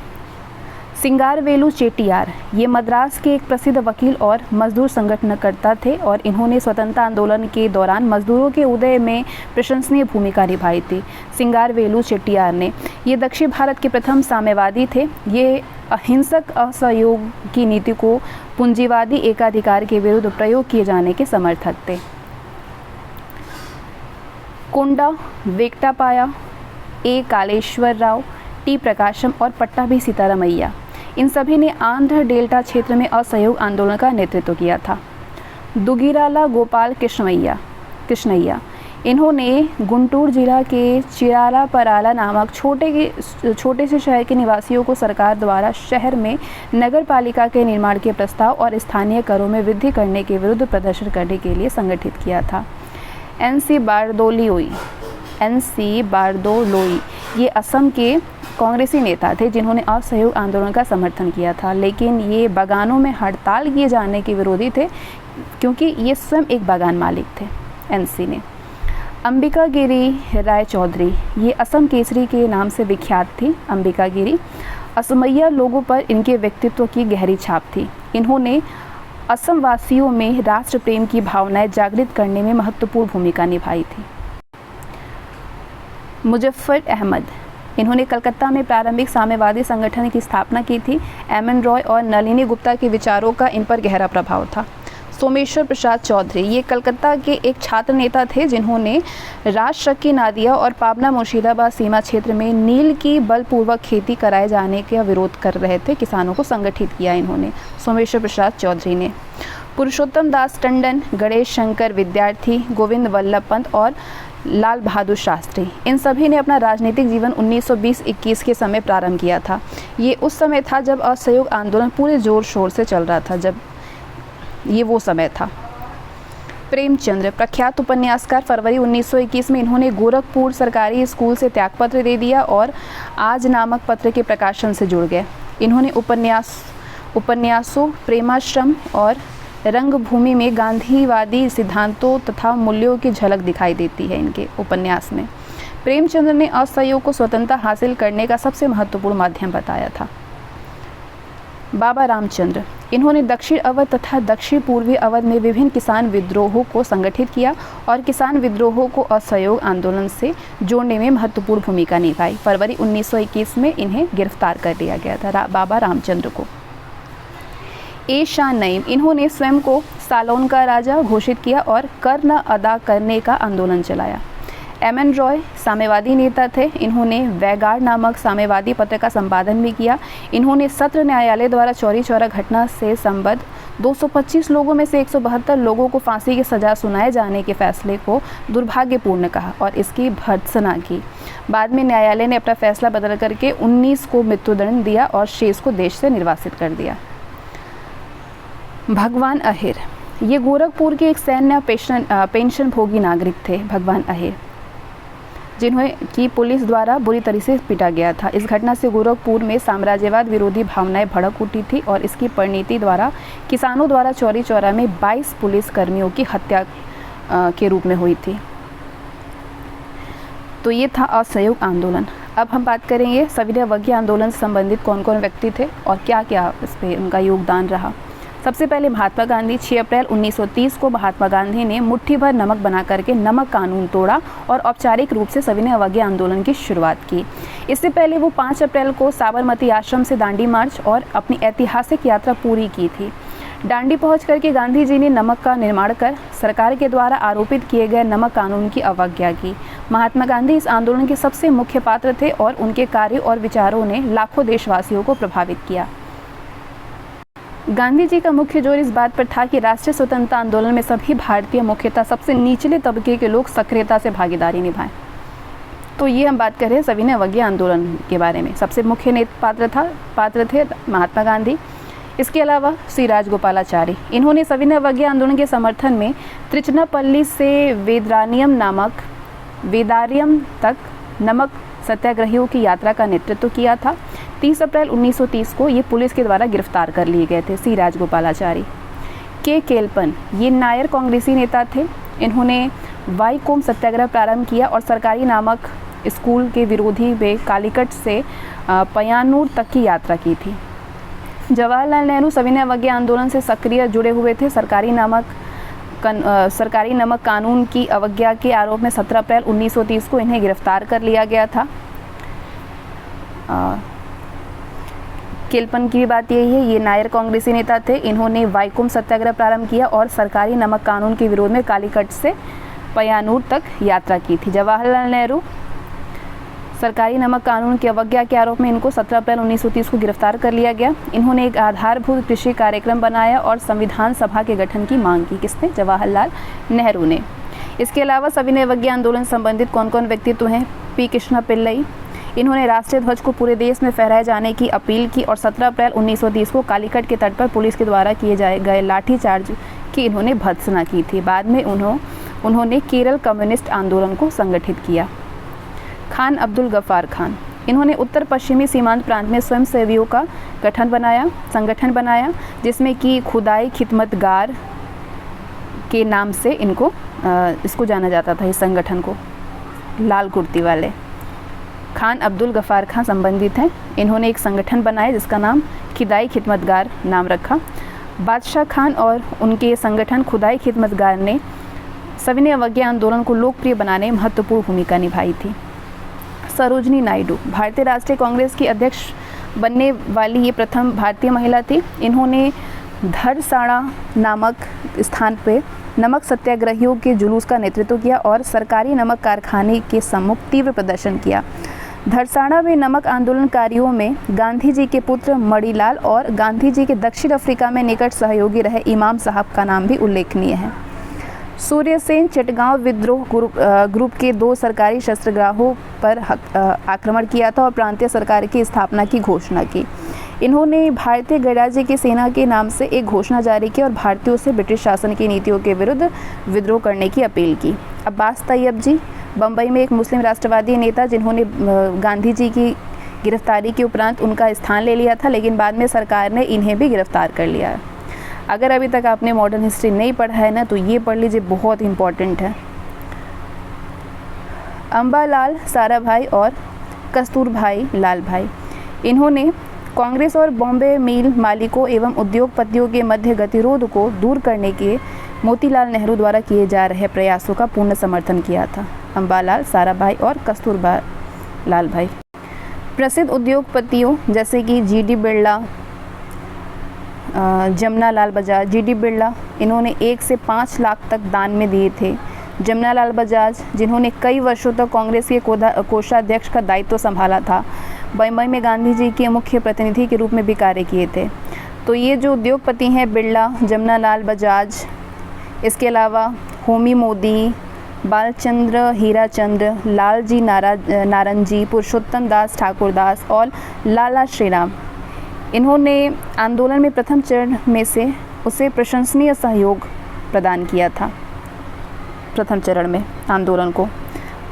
Speaker 1: सिंगारवेलु चेट्टियार, ये मद्रास के एक प्रसिद्ध वकील और मजदूर संगठनकर्ता थे और इन्होंने स्वतंत्रता आंदोलन के दौरान मजदूरों के उदय में प्रशंसनीय भूमिका निभाई थी। सिंगारवेलु चेट्टियार ने, ये दक्षिण भारत के प्रथम साम्यवादी थे। ये अहिंसक असहयोग की नीति को पूंजीवादी एकाधिकार के विरुद्ध प्रयोग किए जाने के समर्थक थे। कोंडा वेंकटापाया, A कालेश्वर राव, T प्रकाशम और पट्टाभी सीतारामैया, इन सभी ने आंध्र डेल्टा क्षेत्र में असहयोग आंदोलन का नेतृत्व किया था। दुगिराला गोपाल कृष्णैया, इन्होंने गुंटूर जिला के चिरालापराला नामक छोटे से शहर के निवासियों को सरकार द्वारा शहर में नगर पालिका के निर्माण के प्रस्ताव और स्थानीय करों में वृद्धि करने के विरुद्ध प्रदर्शन करने के लिए संगठित किया था। NC बारदोलोई, ये असम के कांग्रेसी नेता थे जिन्होंने असहयोग आंदोलन का समर्थन किया था, लेकिन ये बागानों में हड़ताल किए जाने के विरोधी थे क्योंकि ये स्वयं एक बागान मालिक थे। NC ने अंबिकागिरी राय चौधरी, ये असम केसरी के नाम से विख्यात थी। अंबिकागिरी, असमैया लोगों पर इनके व्यक्तित्व की गहरी छाप थी। इन्होंने असम वासियों में राष्ट्र प्रेम की भावनाएं जागृत करने में महत्वपूर्ण भूमिका निभाई थी। मुजफ्फर अहमद, इन्होंने कलकत्ता में प्रारंभिक साम्यवादी संगठन की स्थापना की थी। MN रॉय और नलिनी गुप्ता के विचारों का इन पर गहरा प्रभाव था। सोमेश्वर प्रसाद चौधरी, ये कलकत्ता के एक छात्र नेता थे जिन्होंने राजशक्की नादिया और पाबना मुर्शिदाबाद सीमा क्षेत्र में नील की बलपूर्वक खेती कराए जाने का विरोध कर रहे थे किसानों को संगठित किया। इन्होंने सोमेश्वर प्रसाद चौधरी ने पुरुषोत्तम दास टंडन, गणेश शंकर विद्यार्थी, गोविंद वल्लभ पंत और लाल बहादुर शास्त्री, इन सभी ने अपना राजनीतिक जीवन 1920-21 के समय प्रारंभ किया था। ये उस समय था जब असहयोग आंदोलन पूरे जोर शोर से चल रहा था, जब ये वो समय था। प्रेमचंद्र, प्रख्यात उपन्यासकार, फरवरी 1921 में इन्होंने गोरखपुर सरकारी स्कूल से त्यागपत्र दे दिया और आज नामक पत्र के प्रकाशन से जुड़ गए। इन्होंने उपन्यासों प्रेमाश्रम और रंगभूमि में गांधीवादी सिद्धांतों तथा मूल्यों की झलक दिखाई देती है इनके उपन्यास में। प्रेमचंद्र ने असहयोग को स्वतंत्रता हासिल करने का सबसे महत्वपूर्ण माध्यम बताया था। बाबा रामचंद्र, इन्होंने दक्षिण अवध तथा दक्षिण पूर्वी अवध में विभिन्न किसान विद्रोहों को संगठित किया और किसान विद्रोहों को असहयोग आंदोलन से जोड़ने में महत्वपूर्ण भूमिका निभाई। फरवरी 1921 में इन्हें गिरफ्तार कर लिया गया था, बाबा रामचंद्र को। A शाह नईम, इन्होंने स्वयं को सालोन का राजा घोषित किया और कर न अदा करने का आंदोलन चलाया। MN रॉय साम्यवादी नेता थे। इन्होंने वैगार्ड नामक साम्यवादी पत्र का संपादन भी किया। इन्होंने सत्र न्यायालय द्वारा चौरी चौरा घटना से संबद्ध 225 लोगों में से 172 लोगों को फांसी की सजा सुनाए जाने के फैसले को दुर्भाग्यपूर्ण कहा और इसकी भर्त्सना की। बाद में न्यायालय ने अपना फैसला बदल करके 19 को मृत्युदंड दिया और शेष को देश से निर्वासित कर दिया। भगवान अहिर, ये गोरखपुर के एक सैन्य पेंशन भोगी नागरिक थे। भगवान अहिर, जिन्हें की पुलिस द्वारा बुरी तरह से पीटा गया था। इस घटना से गोरखपुर में साम्राज्यवाद विरोधी भावनाएं भड़क उठी थी और इसकी परिणति द्वारा किसानों द्वारा चौरी चौरा में 22 पुलिस कर्मियों की हत्या के रूप में हुई थी। तो ये था असहयोग आंदोलन। अब हम बात करेंगे सविनय अवज्ञा आंदोलन से संबंधित कौन कौन व्यक्ति थे और क्या क्या इस पर उनका योगदान रहा। सबसे पहले महात्मा गांधी 6 अप्रैल 1930 को महात्मा गांधी ने मुट्ठी भर नमक बना करके नमक कानून तोड़ा और औपचारिक रूप से सविनय अवज्ञा आंदोलन की शुरुआत की। इससे पहले वो 5 अप्रैल को साबरमती आश्रम से दांडी मार्च और अपनी ऐतिहासिक यात्रा पूरी की थी। दांडी पहुंच करके गांधी जी ने नमक का निर्माण कर सरकार के द्वारा आरोपित किए गए नमक कानून की अवज्ञा की। महात्मा गांधी इस आंदोलन के सबसे मुख्य पात्र थे और उनके कार्य और विचारों ने लाखों देशवासियों को प्रभावित किया। गांधी जी का मुख्य जोर इस बात पर था कि राष्ट्रीय स्वतंत्रता आंदोलन में सभी भारतीय, मुख्यतः सबसे निचले तबके के लोग सक्रियता से भागीदारी निभाएं। तो ये हम बात कर रहे हैं सविनय अवज्ञा आंदोलन के बारे में। सबसे मुख्य पात्र थे महात्मा गांधी। इसके अलावा श्री राजगोपालाचारी, इन्होंने सविनय अवज्ञा आंदोलन के समर्थन में त्रिचनापल्ली से वेदारियम तक नमक सत्याग्रहियों की यात्रा का नेतृत्व किया था। 30 अप्रैल 1930 को ये पुलिस के द्वारा गिरफ्तार कर लिए गए थे। श्री राजगोपालाचारी। के केलपन, ये नायर कांग्रेसी नेता थे। इन्होंने वाईकोम सत्याग्रह प्रारंभ किया और सरकारी नामक स्कूल के विरोधी में कालीकट से पय्यानूर तक की यात्रा की थी। जवाहरलाल नेहरू सविनय अवज्ञा आंदोलन से सक्रिय जुड़े हुए थे। सरकारी नमक कानून की अवज्ञा के आरोप में 17 अप्रैल 1930 को इन्हें गिरफ्तार कर लिया गया था। केलपन की भी बात यही है, ये नायर कांग्रेसी नेता थे। इन्होंने वाईकोम सत्याग्रह प्रारंभ किया और सरकारी नमक कानून के विरोध में कालीकट से पय्यानूर तक यात्रा की थी। जवाहरलाल नेहरू सरकारी नमक कानून की अवज्ञा के आरोप में इनको 17 अप्रैल 1930 को गिरफ्तार कर लिया गया। इन्होंने एक आधारभूत कृषि कार्यक्रम बनाया और संविधान सभा के गठन की मांग की। किसने? जवाहरलाल नेहरू ने। इसके अलावा सविनय अवज्ञा आंदोलन संबंधित कौन कौन व्यक्तित्व हैं? पी कृष्णा पिल्लई, इन्होंने राष्ट्रीय ध्वज को पूरे देश में फहराए जाने की अपील की और 17 अप्रैल 1930 को कालीकट के तट पर पुलिस के द्वारा किए गए लाठीचार्ज की इन्होंने भर्त्सना की थी। बाद में उन्होंने केरल कम्युनिस्ट आंदोलन को संगठित किया। खान अब्दुल गफ्फार खान, इन्होंने उत्तर पश्चिमी सीमांत प्रांत में स्वयंसेवियों का संगठन बनाया जिसमें कि खुदाई खिदमतगार के नाम से इसको जाना जाता था। इस संगठन को लाल कुर्ती वाले खान अब्दुल गफ्फार खान संबंधित हैं। इन्होंने एक संगठन बनाया जिसका नाम खुदाई खिदमतगार नाम रखा। बादशाह खान और उनके संगठन खुदाई खिदमतगार ने सविनय अवज्ञा आंदोलन को लोकप्रिय बनाने में महत्वपूर्ण भूमिका निभाई थी। सरोजनी नायडू, भारतीय राष्ट्रीय कांग्रेस की अध्यक्ष बनने वाली ये प्रथम भारतीय महिला थी। इन्होंने धरसाड़ा नामक स्थान पे नमक सत्याग्रहियों के जुलूस का नेतृत्व किया और सरकारी नमक कारखाने के सम्मुख तीव्र प्रदर्शन किया। धरसाड़ा में नमक आंदोलनकारियों में गांधी जी के पुत्र मणिलाल और गांधी जी के दक्षिण अफ्रीका में निकट सहयोगी रहे इमाम साहब का नाम भी उल्लेखनीय है। सूर्यसेन चटगांव विद्रोह ग्रुप के 2 सरकारी शस्त्रग्राहों पर आक्रमण किया था और प्रांतीय सरकार की स्थापना की घोषणा की। इन्होंने भारतीय गणराज्य की सेना के नाम से एक घोषणा जारी की और भारतीयों से ब्रिटिश शासन की नीतियों के विरुद्ध विद्रोह करने की अपील की। अब्बास तैयब जी, बम्बई में एक मुस्लिम राष्ट्रवादी नेता जिन्होंने गांधी जी की गिरफ्तारी के उपरांत उनका स्थान ले लिया था, लेकिन बाद में सरकार ने इन्हें भी गिरफ्तार कर लिया। अगर अभी तक आपने मॉडर्न हिस्ट्री नहीं पढ़ा है ना, तो ये पढ़ लीजिए, बहुत इम्पॉर्टेंट है। अम्बालाल साराभाई और कस्तूरभाई लाल भाई, इन्होंने कांग्रेस और बॉम्बे मिल मालिकों एवं उद्योगपतियों के मध्य गतिरोध को दूर करने के मोतीलाल नेहरू द्वारा किए जा रहे प्रयासों का पूर्ण समर्थन किया था। अम्बालाल साराभाई और कस्तूरबा लाल भाई। प्रसिद्ध उद्योगपतियों जैसे कि जी.डी. बिरला, जमुना लाल बजाज। जी.डी. बिरला, इन्होंने 1 से 5 लाख तक दान में दिए थे। जमुना लाल बजाज, जिन्होंने कई वर्षों तक कांग्रेस के कोषाध्यक्ष का दायित्व संभाला था, बम्बई में गांधी जी के मुख्य प्रतिनिधि के रूप में भी कार्य किए थे। तो ये जो उद्योगपति हैं, बिरला, जमुना लाल बजाज, इसके अलावा होमी मोदी, बालचंद्र हीराचंद्र, लालजी नारंगी, पुरुषोत्तम दास ठाकुरदास और लाला श्रीराम, इन्होंने आंदोलन में प्रथम चरण में से उसे प्रशंसनीय सहयोग प्रदान किया था। प्रथम चरण में आंदोलन को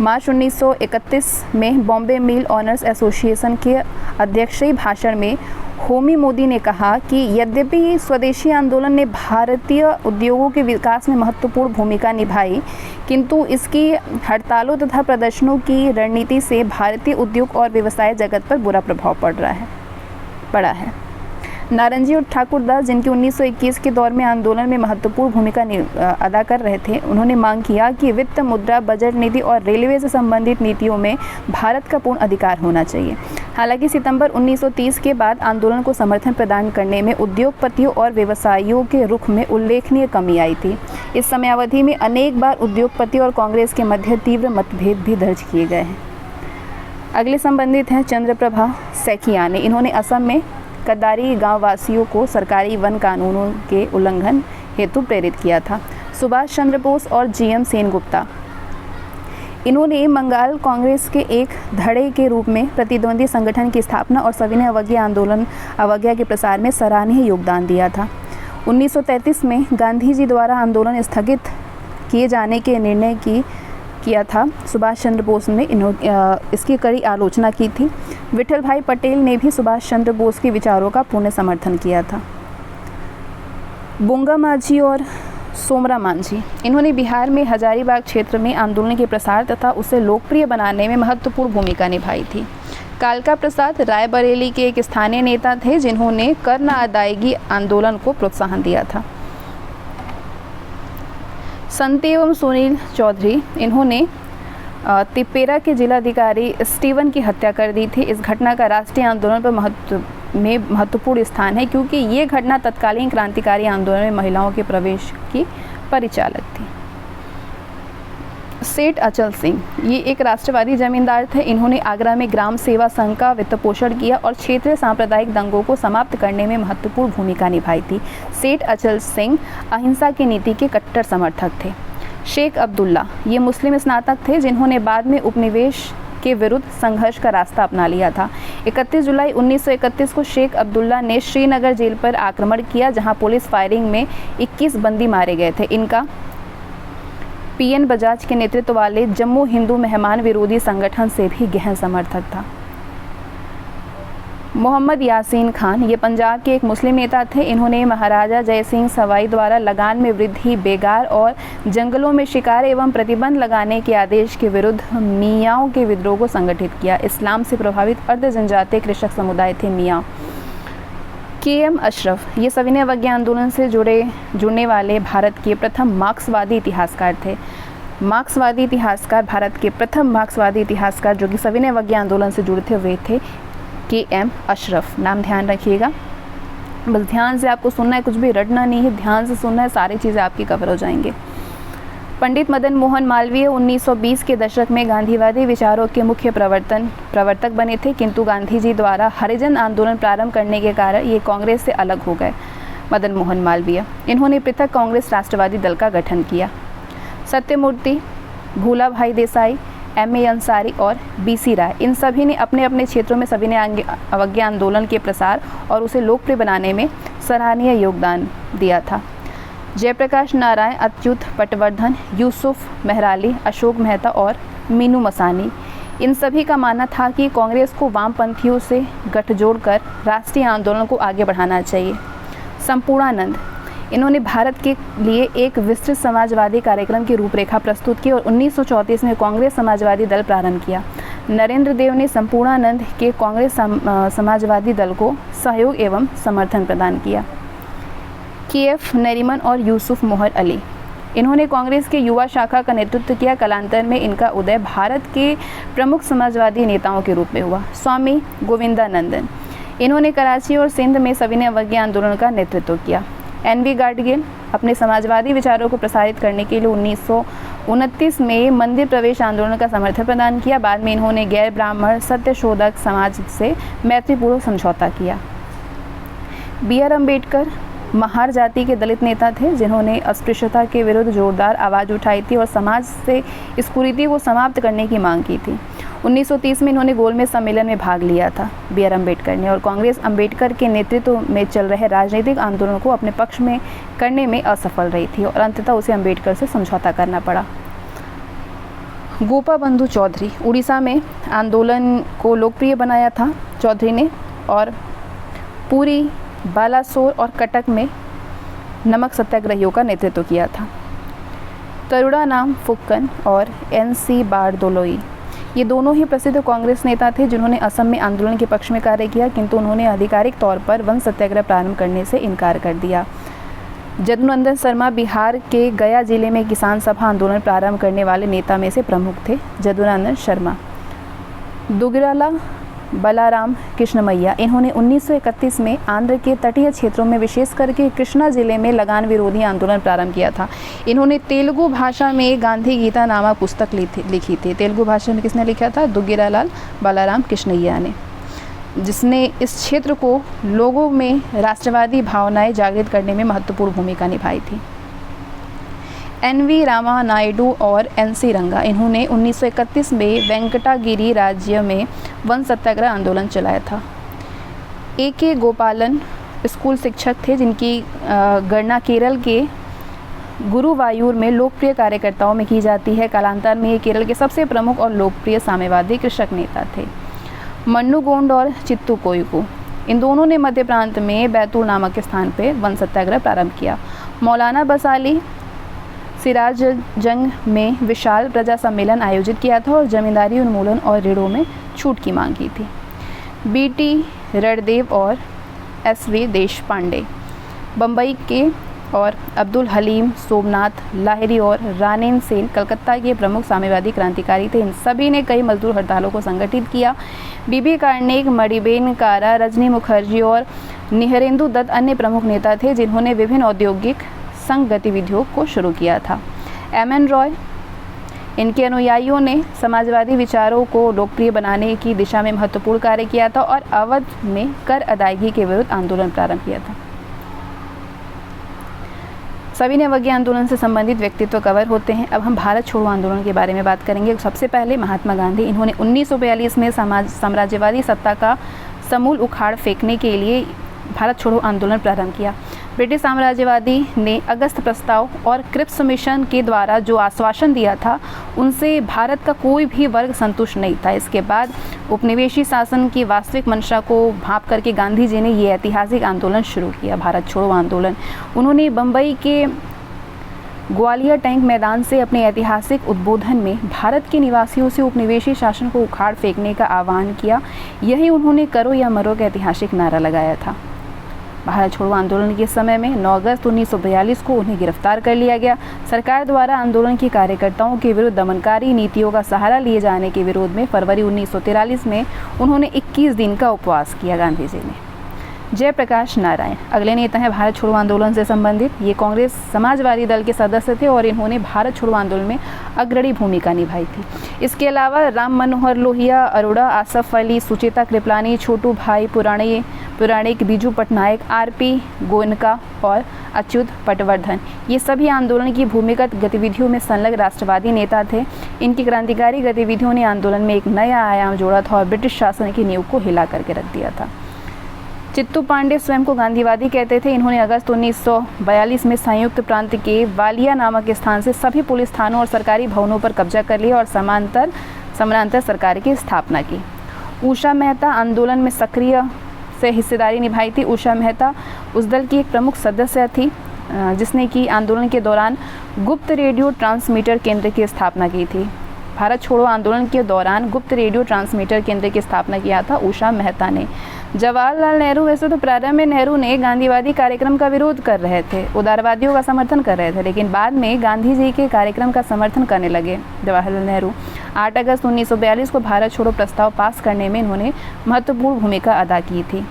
Speaker 1: मार्च 1931 में बॉम्बे मिल ऑनर्स एसोसिएशन के अध्यक्षीय भाषण में होमी मोदी ने कहा कि यद्यपि स्वदेशी आंदोलन ने भारतीय उद्योगों के विकास में महत्वपूर्ण भूमिका निभाई, किंतु इसकी हड़तालों तथा प्रदर्शनों की रणनीति से भारतीय उद्योग और व्यवसाय जगत पर बुरा प्रभाव पड़ा है। नारंगी और ठाकुर दास, जिनकी 1921 के दौर में आंदोलन में महत्वपूर्ण भूमिका अदा कर रहे थे, उन्होंने मांग किया कि वित्त, मुद्रा, बजट नीति और रेलवे से संबंधित नीतियों में भारत का पूर्ण अधिकार होना चाहिए। हालांकि सितंबर 1930 के बाद आंदोलन को समर्थन प्रदान करने में उद्योगपतियों और व्यवसायियों के रुख में उल्लेखनीय कमी आई थी। इस समयावधि में अनेक बार उद्योगपति और कांग्रेस के मध्य तीव्र मतभेद भी दर्ज किए गए हैं। अगले संबंधित हैं चंद्रप्रभा सैकिया ने। इन्होंने असम में कदारी गाँव वासियों को सरकारी वन कानूनों के उल्लंघन हेतु प्रेरित किया था। सुभाष चंद्र बोस और GM सेनगुप्ता, इन्होंने बंगाल कांग्रेस के एक धड़े के रूप में प्रतिद्वंदी संगठन की स्थापना और सविनय अवज्ञा के प्रसार में सराहनीय योगदान दिया था। 1933 में गांधी जी द्वारा आंदोलन स्थगित किए जाने के निर्णय किया था। सुभाष चंद्र बोस ने इसकी कड़ी आलोचना की थी। विठल भाई पटेल ने भी सुभाष चंद्र बोस के विचारों का पूर्ण समर्थन किया था। बुंगा माझी और सोमरा मांझी, इन्होंने बिहार में हजारीबाग क्षेत्र में आंदोलन के प्रसार तथा उसे लोकप्रिय बनाने में महत्वपूर्ण भूमिका निभाई थी। कालका प्रसाद रायबरेली के एक स्थानीय नेता थे, जिन्होंने कर न अदायगी आंदोलन को प्रोत्साहन दिया था। संत एवं सुनील चौधरी, इन्होंने तिपेरा के जिलाधिकारी स्टीवन की हत्या कर दी थी। इस घटना का राष्ट्रीय आंदोलन पर महत्वपूर्ण स्थान है, क्योंकि ये घटना तत्कालीन क्रांतिकारी आंदोलन में महिलाओं के प्रवेश की परिचालक थी। सेठ अचल सिंह, ये एक राष्ट्रवादी जमींदार थे। इन्होंने आगरा में ग्राम सेवा संघ का वित्त पोषण किया और क्षेत्रीय सांप्रदायिक दंगों को समाप्त करने में महत्वपूर्ण भूमिका निभाई थी। सेठ अचल सिंह अहिंसा की नीति के कट्टर समर्थक थे। शेख अब्दुल्ला, ये मुस्लिम स्नातक थे, जिन्होंने बाद में उपनिवेश के विरुद्ध संघर्ष का रास्ता अपना लिया था। 31 जुलाई 1931 को शेख अब्दुल्ला ने श्रीनगर जेल पर आक्रमण किया, जहां पुलिस फायरिंग में 21 बंदी मारे गए थे। इनका PN बजाज के नेतृत्व वाले जम्मू हिंदू मेहमान विरोधी संगठन से भी गहन समर्थक था। मोहम्मद यासीन खान, ये पंजाब के एक मुस्लिम नेता थे। इन्होंने महाराजा जय सिंह सवाई द्वारा लगान में वृद्धि, बेगार और जंगलों में शिकार एवं प्रतिबंध लगाने के आदेश के विरुद्ध मियाओं के विद्रोह को संगठित किया। इस्लाम से प्रभावित अर्ध जनजातीय कृषक समुदाय थे मियाँ। KM अशरफ, ये सविनय अवज्ञा आंदोलन से जुड़ने वाले भारत के प्रथम मार्क्सवादी इतिहासकार थे। भारत के प्रथम मार्क्सवादी इतिहासकार जो कि सविनय अवज्ञा आंदोलन से जुड़े थे वे थे KM अशरफ। नाम ध्यान रखिएगा, बस ध्यान से आपको सुनना है, कुछ भी रटना नहीं है, ध्यान से सुनना है, सारी चीज़ें आपकी कवर हो जाएंगे। पंडित मदन मोहन मालवीय 1920 के दशक में गांधीवादी विचारों के मुख्य प्रवर्तक बने थे, किंतु गांधी जी द्वारा हरिजन आंदोलन प्रारंभ करने के कारण ये कांग्रेस से अलग हो गए। मदन मोहन मालवीय, इन्होंने पृथक कांग्रेस राष्ट्रवादी दल का गठन किया। सत्यमूर्ति, भूला भाई देसाई, MA अंसारी और BC राय, इन सभी ने अपने अपने क्षेत्रों में सविनय अवज्ञा आंदोलन के प्रसार और उसे लोकप्रिय बनाने में सराहनीय योगदान दिया था। जयप्रकाश नारायण, अच्युत पटवर्धन, यूसुफ मेहराली, अशोक मेहता और मीनू मसानी, इन सभी का मानना था कि कांग्रेस को वामपंथियों से गठजोड़ कर राष्ट्रीय आंदोलन को आगे बढ़ाना चाहिए। संपूर्णानंद, इन्होंने भारत के लिए एक विस्तृत समाजवादी कार्यक्रम की रूपरेखा प्रस्तुत की और 1934 में कांग्रेस समाजवादी दल प्रारंभ किया। नरेंद्र देव ने संपूर्णानंद के कांग्रेस समाजवादी दल को सहयोग एवं समर्थन प्रदान किया। KF नरीमन और यूसुफ मोहर अली, इन्होंने कांग्रेस के युवा शाखा का नेतृत्व किया। कालांतर में इनका उदय भारत के प्रमुख समाजवादी नेताओं के रूप में हुआ। स्वामी गोविंदानंदन, इन्होंने कराची और सिंध में सविनय अवज्ञा आंदोलन का नेतृत्व किया। NV गाडगिल, अपने समाजवादी विचारों को प्रसारित करने के लिए 1929 में मंदिर प्रवेश आंदोलन का समर्थन प्रदान किया। बाद में इन्होंने गैर ब्राह्मण सत्यशोधक समाज से मैत्रीपूर्वक समझौता किया। BR अम्बेडकर महार जाति के दलित नेता थे, जिन्होंने अस्पृश्यता के विरुद्ध जोरदार आवाज़ उठाई थी और समाज से इस कुरीति को समाप्त करने की मांग की थी। 1930 में इन्होंने गोलमेज सम्मेलन में भाग लिया था BR अम्बेडकर ने, और कांग्रेस अम्बेडकर के नेतृत्व में चल रहे राजनीतिक आंदोलन को अपने पक्ष में करने में असफल रही थी और अंततः उसे अम्बेडकर से समझौता करना पड़ा। गोपा बंधु चौधरी, उड़ीसा में आंदोलन को लोकप्रिय बनाया था चौधरी ने, और पूरी, बालासोर और कटक में नमक सत्याग्रहियों का नेतृत्व किया था। करुणानाम फुक्कन और NC बारदोलोई, ये दोनों ही प्रसिद्ध कांग्रेस नेता थे जिन्होंने असम में आंदोलन के पक्ष में कार्य किया, किंतु उन्होंने आधिकारिक तौर पर वन सत्याग्रह प्रारंभ करने से इनकार कर दिया। जदुनंदन शर्मा बिहार के गया जिले में किसान सभा आंदोलन प्रारंभ करने वाले नेता में से प्रमुख थे। जदुनंदन शर्मा। दुग्गिराला बलाराम कृष्णमैया, इन्होंने 1931 में आंध्र के तटीय क्षेत्रों में विशेष करके कृष्णा जिले में लगान विरोधी आंदोलन प्रारंभ किया था। इन्होंने तेलुगु भाषा में गांधी गीता नामक पुस्तक लिखी थी। तेलुगु भाषा में किसने लिखा था? दुग्गिरालाल बलाराम कृष्णमैया ने, जिसने इस क्षेत्र को लोगों में राष्ट्रवादी भावनाएं जागृत करने में महत्वपूर्ण भूमिका निभाई थी। एन.वी. रामा नायडू और एन.सी. रंगा, इन्होंने 1931 में वेंकटागिरी राज्य में वन सत्याग्रह आंदोलन चलाया था। ए.के. गोपालन स्कूल शिक्षक थे जिनकी गणना केरल के गुरुवायूर में लोकप्रिय कार्यकर्ताओं में की जाती है। कालांतर में ये केरल के सबसे प्रमुख और लोकप्रिय साम्यवादी कृषक नेता थे। मन्नू गोंड और चित्तू कोयकू, इन दोनों ने मध्य प्रांत में बैतूल नामक स्थान पर वन सत्याग्रह प्रारंभ किया। मौलाना बसाली सिराज जंग में विशाल प्रजा सम्मेलन आयोजित किया था और जमींदारी उन्मूलन और ऋणों में छूट की मांग की थी। बी.टी. रणदेव और एस.वी. देशपांडे बम्बई के और अब्दुल हलीम सोमनाथ लाहिरी और रानेन सेन कलकत्ता के प्रमुख साम्यवादी क्रांतिकारी थे। इन सभी ने कई मजदूर हड़तालों को संगठित किया। बीबी कार्निक, मणिबेन कारा, रजनी मुखर्जी और निहरेंदु दत्त अन्य प्रमुख नेता थे जिन्होंने विभिन्न औद्योगिक संघ गतिविधियों को शुरू किया था। एम.एन. रॉय, इनके अनुयायियों ने समाजवादी विचारों को लोकप्रिय बनाने की दिशा में महत्वपूर्ण कार्य किया था और अवध में कर अदायगी के विरुद्ध आंदोलन प्रारंभ किया था। सभी नवज्ञ आंदोलन से संबंधित व्यक्तित्व कवर होते हैं। अब हम भारत छोड़ो आंदोलन के बारे में बात करेंगे। सबसे पहले महात्मा गांधी, इन्होंने 1942 में साम्राज्यवादी सत्ता का समूल उखाड़ फेंकने के लिए भारत छोड़ो आंदोलन प्रारंभ किया। ब्रिटिश साम्राज्यवादी ने अगस्त प्रस्ताव और क्रिप्स मिशन के द्वारा जो आश्वासन दिया था उनसे भारत का कोई भी वर्ग संतुष्ट नहीं था। इसके बाद उपनिवेशी शासन की वास्तविक मंशा को भांप करके गांधी जी ने ये ऐतिहासिक आंदोलन शुरू किया, भारत छोड़ो आंदोलन। उन्होंने बम्बई के ग्वालियर टैंक मैदान से अपने ऐतिहासिक उद्बोधन में भारत के निवासियों से उपनिवेशी शासन को उखाड़ फेंकने का आह्वान किया। यही उन्होंने करो या मरो का ऐतिहासिक नारा लगाया था। भारत छोड़ो आंदोलन के समय में 9 अगस्त 1942 को उन्हें गिरफ्तार कर लिया गया। सरकार द्वारा आंदोलन के कार्यकर्ताओं के विरुद्ध दमनकारी नीतियों का सहारा लिए जाने के विरोध में फरवरी 1943 में उन्होंने 21 दिन का उपवास किया। गांधी जी ने। जयप्रकाश नारायण अगले नेता हैं भारत छोड़ो आंदोलन से संबंधित। ये कांग्रेस समाजवादी दल के सदस्य थे और इन्होंने भारत छोड़ो आंदोलन में अग्रणी भूमिका निभाई थी। इसके अलावा राम मनोहर लोहिया, अरोड़ा, आसफ अली, सुचेता कृपलानी, छोटू भाई पुराणिक, बीजू पटनायक, आर.पी. गोयनका और अच्युत पटवर्धन, ये सभी आंदोलन की भूमिगत गतिविधियों में संलग्न राष्ट्रवादी नेता थे। इनकी क्रांतिकारी गतिविधियों ने आंदोलन में एक नया आयाम जोड़ा था और ब्रिटिश शासन की नींव को हिला करके रख दिया था। चित्तू पांडे स्वयं को गांधीवादी कहते थे। इन्होंने अगस्त 1942 में संयुक्त प्रांत के वालिया नामक स्थान से सभी पुलिस थानों और सरकारी भवनों पर कब्जा कर लिया और समानांतर सरकार की स्थापना की। उषा मेहता आंदोलन में सक्रिय से हिस्सेदारी निभाई थी। उषा मेहता उस दल की एक प्रमुख सदस्य थी जिसने कि आंदोलन के दौरान गुप्त रेडियो ट्रांसमीटर केंद्र की स्थापना की थी। भारत छोड़ो आंदोलन के दौरान गुप्त रेडियो ट्रांसमीटर केंद्र की स्थापना किया था उषा मेहता ने। जवाहरलाल नेहरू, वैसे तो प्रारंभ में नेहरू ने गांधीवादी कार्यक्रम का विरोध कर रहे थे, उदारवादियों का समर्थन कर रहे थे, लेकिन बाद में गांधी जी के कार्यक्रम का समर्थन करने लगे जवाहरलाल नेहरू। 8 अगस्त 1942 को भारत छोड़ो प्रस्ताव पास करने में इन्होंने महत्वपूर्ण भूमिका अदा की थी।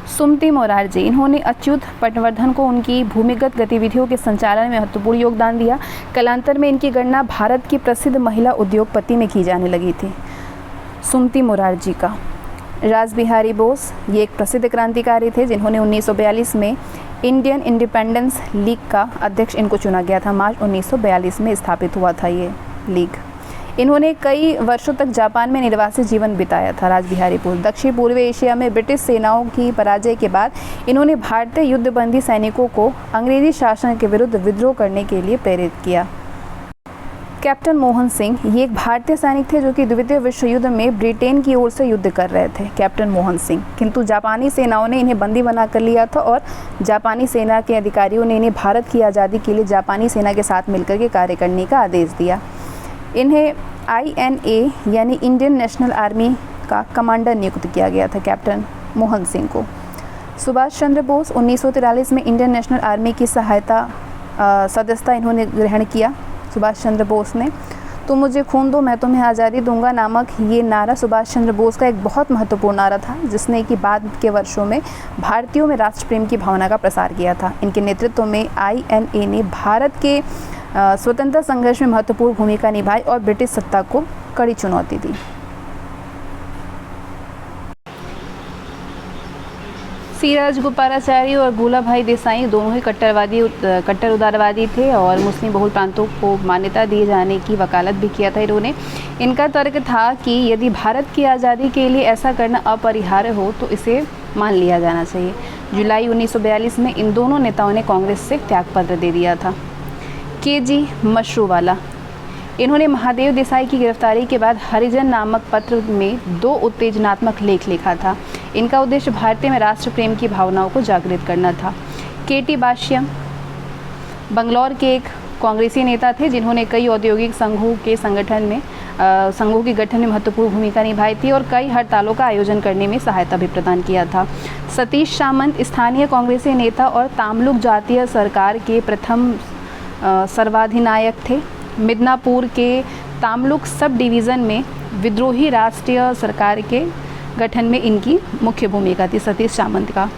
Speaker 1: सुमति मोरारजी, इन्होंने अच्युत पटवर्धन को उनकी भूमिगत गतिविधियों के संचालन में महत्वपूर्ण योगदान दिया। कालांतर में इनकी गणना भारत की प्रसिद्ध महिला उद्योगपति में की जाने लगी थी। सुमति मोरारजी का रासबिहारी बोस, ये एक प्रसिद्ध क्रांतिकारी थे जिन्होंने 1942 में इंडियन इंडिपेंडेंस लीग का अध्यक्ष इनको चुना गया था। मार्च 1942 में स्थापित हुआ था ये लीग। इन्होंने कई वर्षों तक जापान में निर्वासित जीवन बिताया था। रासबिहारी बोस दक्षिण पूर्वी एशिया में ब्रिटिश सेनाओं की पराजय के बाद इन्होंने भारतीय युद्धबंदी सैनिकों को अंग्रेजी शासन के विरुद्ध विद्रोह करने के लिए प्रेरित किया। कैप्टन मोहन सिंह, ये एक भारतीय सैनिक थे जो कि द्वितीय विश्व युद्ध में ब्रिटेन की ओर से युद्ध कर रहे थे। कैप्टन मोहन सिंह, किंतु जापानी सेनाओं ने इन्हें बंदी बना कर लिया था और जापानी सेना के अधिकारियों ने इन्हें भारत की आज़ादी के लिए जापानी सेना के साथ मिलकर के कार्य करने का आदेश दिया। इन्हें INA यानी इंडियन नेशनल आर्मी का कमांडर नियुक्त किया गया था कैप्टन मोहन सिंह को। सुभाष चंद्र बोस 1943 में इंडियन नेशनल आर्मी की सदस्यता इन्होंने ग्रहण किया। सुभाष चंद्र बोस ने तुम मुझे खून दो मैं तुम्हें आज़ादी दूंगा नामक ये नारा सुभाष चंद्र बोस का एक बहुत महत्वपूर्ण नारा था, जिसने कि बाद के वर्षों में भारतीयों में राष्ट्र प्रेम की भावना का प्रसार किया था। इनके नेतृत्व में INA ने भारत के स्वतंत्रता संघर्ष में महत्वपूर्ण भूमिका निभाई और ब्रिटिश सत्ता को कड़ी चुनौती दी। सी राजगोपालाचारी और भूलाभाई देसाई दोनों ही कट्टर उदारवादी थे और मुस्लिम बहुल प्रांतों को मान्यता दिए जाने की वकालत भी किया था इन्होंने। इनका तर्क था कि यदि भारत की आज़ादी के लिए ऐसा करना अपरिहार्य हो तो इसे मान लिया जाना चाहिए। जुलाई 1942 में इन दोनों नेताओं ने कांग्रेस से त्यागपत्र दे दिया था। KG मशरूवाला, इन्होंने महादेव देसाई की गिरफ्तारी के बाद हरिजन नामक पत्र में 2 उत्तेजनात्मक लेख लिखा था। इनका उद्देश्य भारतीय में राष्ट्र प्रेम की भावनाओं को जागृत करना था। KT बाश्यम बंगलौर के एक कांग्रेसी नेता थे जिन्होंने कई औद्योगिक संघों के गठन में महत्वपूर्ण भूमिका निभाई थी और कई हड़तालों का आयोजन करने में सहायता भी प्रदान किया था। सतीश सामंत स्थानीय कांग्रेसी नेता और ताम्लुक जातीय सरकार के प्रथम सर्वाधिनायक थे। मिदनापुर के ताम्लुक सब डिवीज़न में विद्रोही राष्ट्रीय सरकार के गठन में इनकी मुख्य भूमिका थी सतीश सामंत का।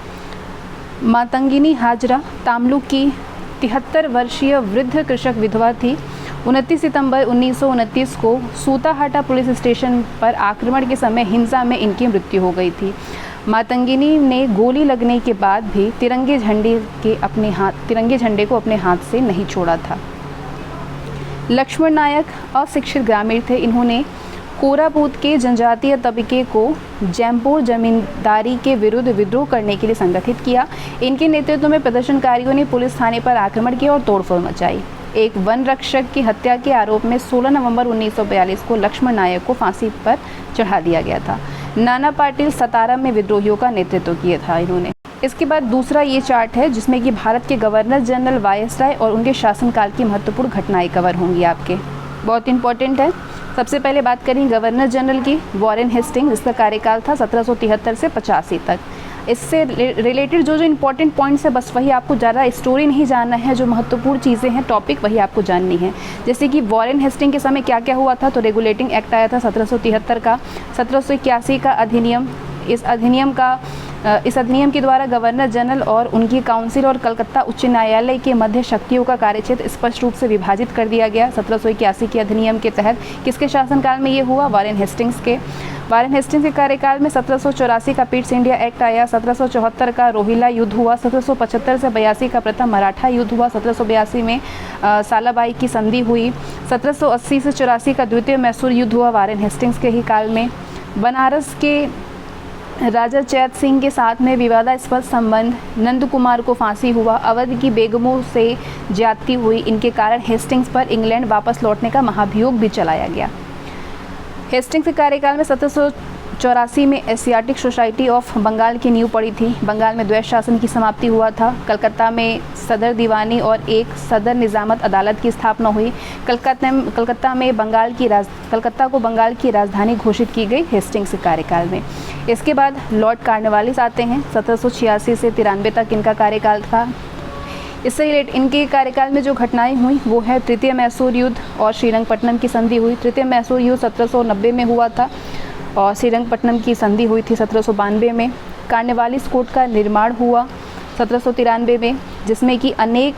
Speaker 1: मातंगिनी हाजरा ताम्लुक की 73 वर्षीय वृद्ध कृषक विधवा थी। 29 सितंबर 1929 को सूताहाटा पुलिस स्टेशन पर आक्रमण के समय हिंसा में इनकी मृत्यु हो गई थी। मातंगिनी ने गोली लगने के बाद भी तिरंगे झंडे को अपने हाथ से नहीं छोड़ा था। लक्ष्मण नायक अशिक्षित ग्रामीण थे। इन्होंने कोरापुट के जनजातीय तबके को जैमपुर जमींदारी के विरुद्ध विद्रोह करने के लिए संगठित किया। इनके नेतृत्व में प्रदर्शनकारियों ने पुलिस थाने पर आक्रमण किया और तोड़फोड़ मचाई। एक वन रक्षक की हत्या के आरोप में 16 नवंबर 1942 को लक्ष्मण नायक को फांसी पर चढ़ा दिया गया था। नाना पाटिल सतारा में विद्रोहियों का नेतृत्व किया था इन्होंने। इसके बाद दूसरा ये चार्ट है जिसमें कि भारत के गवर्नर जनरल वायसराय और उनके शासनकाल की महत्वपूर्ण घटनाएं कवर होंगी आपके, बहुत इंपॉर्टेंट है। सबसे पहले बात करें गवर्नर जनरल की, वॉरेन हेस्टिंग, जिसका कार्यकाल था 1773 से 85 तक। इससे रिलेटेड जो इंपॉर्टेंट पॉइंट्स है बस वही आपको, ज़्यादा स्टोरी नहीं जानना है, जो महत्वपूर्ण चीज़ें हैं टॉपिक वही आपको जाननी है। जैसे कि वॉरेन हेस्टिंग के समय क्या क्या हुआ था, तो रेगुलेटिंग एक्ट आया था 1773 का, 1781 का अधिनियम। इस अधिनियम के द्वारा गवर्नर जनरल और उनकी काउंसिल और कलकत्ता उच्च न्यायालय के मध्य शक्तियों का कार्यक्षेत्र स्पष्ट रूप से विभाजित कर दिया गया। 1781 के अधिनियम के तहत किसके शासनकाल में ये हुआ, वॉरेन हेस्टिंग्स के। वॉरेन हेस्टिंग्स के कार्यकाल में 1784 का पीट्स इंडिया एक्ट आया, 1774 का रोहिला युद्ध हुआ, 1775 से 82 का प्रथम मराठा युद्ध हुआ, 1782 में सालाबाई की संधि हुई, 1780 से 84 का द्वितीय मैसूर युद्ध हुआ वॉरेन हेस्टिंग्स के ही काल में। बनारस के राजा चैत सिंह के साथ में विवादास्पद संबंध, नंद कुमार को फांसी हुआ, अवध की बेगमों से ज्यादती हुई, इनके कारण हेस्टिंग्स पर इंग्लैंड वापस लौटने का महाभियोग भी चलाया गया। हेस्टिंग्स के कार्यकाल में 1784 में एशियाटिक सोसाइटी ऑफ बंगाल की नींव पड़ी थी। बंगाल में द्वैत शासन की समाप्ति हुआ था। कलकत्ता में सदर दीवानी और एक सदर निजामत अदालत की स्थापना हुई। कलकत्ता को बंगाल की राजधानी घोषित की गई हेस्टिंग्स के कार्यकाल में। इसके बाद लॉर्ड कॉर्नवालिस आते हैं, 1786 से 93 तक इनका कार्यकाल था। इससे रिलेटेड इनके कार्यकाल में जो घटनाएं हुई वो है तृतीय मैसूर युद्ध और श्रीरंगपट्टनम की संधि हुई। तृतीय मैसूर युद्ध 1790 में हुआ था और श्रीरंगपट्टनम की संधि हुई थी 1792 में। कॉर्नवालिस कोर्ट का निर्माण हुआ 1793 में, जिसमें कि अनेक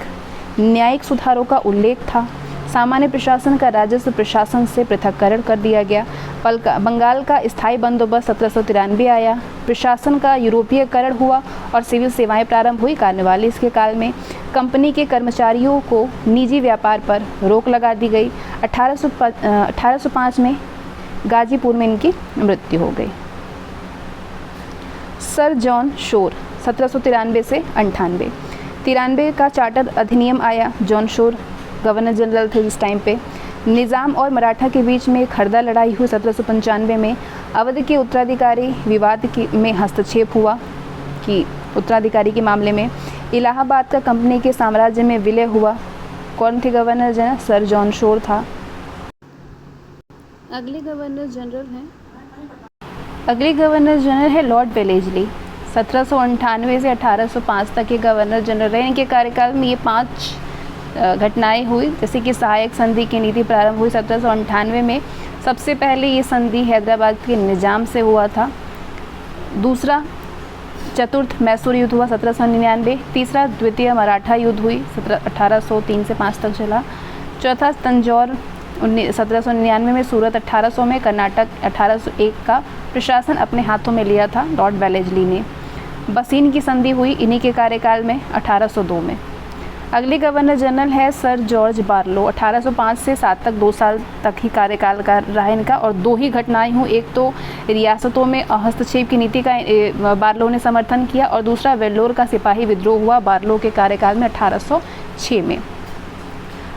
Speaker 1: न्यायिक सुधारों का उल्लेख था। सामान्य प्रशासन का राजस्व प्रशासन से पृथक्करण कर दिया गया। बंगाल का स्थायी बंदोबस्त 1793 आया। प्रशासन का यूरोपीयकरण हुआ और सिविल सेवाएं प्रारंभ हुई। कॉर्नवालिस के काल में कंपनी के कर्मचारियों को निजी व्यापार पर रोक लगा दी गई। 1805 में गाजीपुर में इनकी मृत्यु हो गई। सर जॉन शोर 1793 से 98, 93 का चार्टर अधिनियम आया। जॉन शोर गवर्नर जनरल थे जिस टाइम पे। निज़ाम और मराठा के बीच में खरदा लड़ाई हुई 1795 में। अवध के उत्तराधिकारी विवाद में हस्तक्षेप हुआ कि उत्तराधिकारी के मामले में। इलाहाबाद का कंपनी के साम्राज्य में विलय हुआ। कौन थे governor general? Sir John Shore था। अगले गवर्नर जनरल है लॉर्ड वेलेस्ली। 1798 से 1805 तक ये गवर्नर जनरल रहे। इनके कार्यकाल में ये 5 घटनाएं हुई, जैसे कि सहायक संधि की नीति प्रारंभ हुई 1798 में। सबसे पहले ये संधि हैदराबाद के निजाम से हुआ था। दूसरा चतुर्थ मैसूर युद्ध हुआ 1799। तीसरा द्वितीय मराठा युद्ध हुई 1803 से 5 तक चला। चौथा तंजौर 1799 में। सूरत 1800 में। कर्नाटक 1801 का प्रशासन अपने हाथों में लिया था लॉर्ड वेलेस्ली ने। बसीन की संधि हुई इन्हीं के कार्यकाल में 1802 में। अगले गवर्नर जनरल है सर जॉर्ज बारलो। 1805 से 7 तक 2 साल तक ही कार्यकाल का रहा इनका, और 2 ही घटनाएं हुई। एक तो रियासतों में हस्तक्षेप की नीति का बारलो ने समर्थन किया, और दूसरा वेल्लोर का सिपाही विद्रोह हुआ बारलो के कार्यकाल में 1806 में।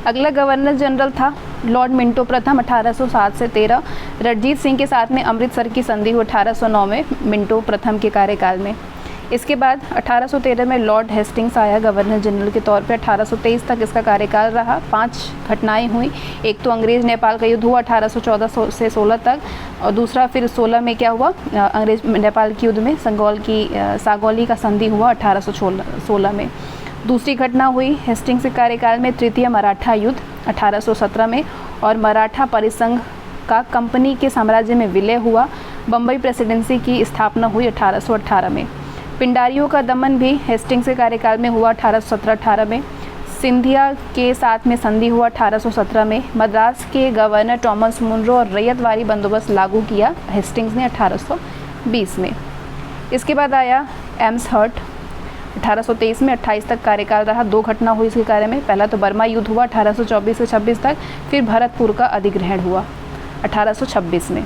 Speaker 1: अगला गवर्नर जनरल था लॉर्ड मिंटो प्रथम 1807 से 13। रणजीत सिंह के साथ में अमृतसर की संधि हुई 1809 में मिंटो प्रथम के कार्यकाल में। इसके बाद 1813 में लॉर्ड हेस्टिंग्स आया गवर्नर जनरल के तौर पे। 1823 तक इसका कार्यकाल रहा। 5 घटनाएं हुई। एक तो अंग्रेज़ नेपाल का युद्ध हुआ 1814 से 16 तक, और दूसरा फिर 16 में क्या हुआ, अंग्रेज़ नेपाल के युद्ध में सागौली का संधि हुआ 1816 में। दूसरी घटना हुई हेस्टिंग्स के कार्यकाल में तृतीय मराठा युद्ध 1817 में, और मराठा परिसंघ का कंपनी के साम्राज्य में विलय हुआ। बम्बई प्रेसिडेंसी की स्थापना हुई 1818 में। पिंडारियों का दमन भी हेस्टिंग्स के कार्यकाल में हुआ 1817-18 में। सिंधिया के साथ में संधि हुआ 1817 में। मद्रास के गवर्नर थॉमस मुनरो और रैयतवारी बंदोबस्त लागू किया हेस्टिंग्स ने 1820 में। इसके बाद आया एम्सहर्ट 1823 में। 28 तक कार्यकाल रहा। 2 घटना हुई इसके कार्य में। पहला तो बर्मा युद्ध हुआ 1824 से 26 तक, फिर भरतपुर का अधिग्रहण हुआ 1826 में।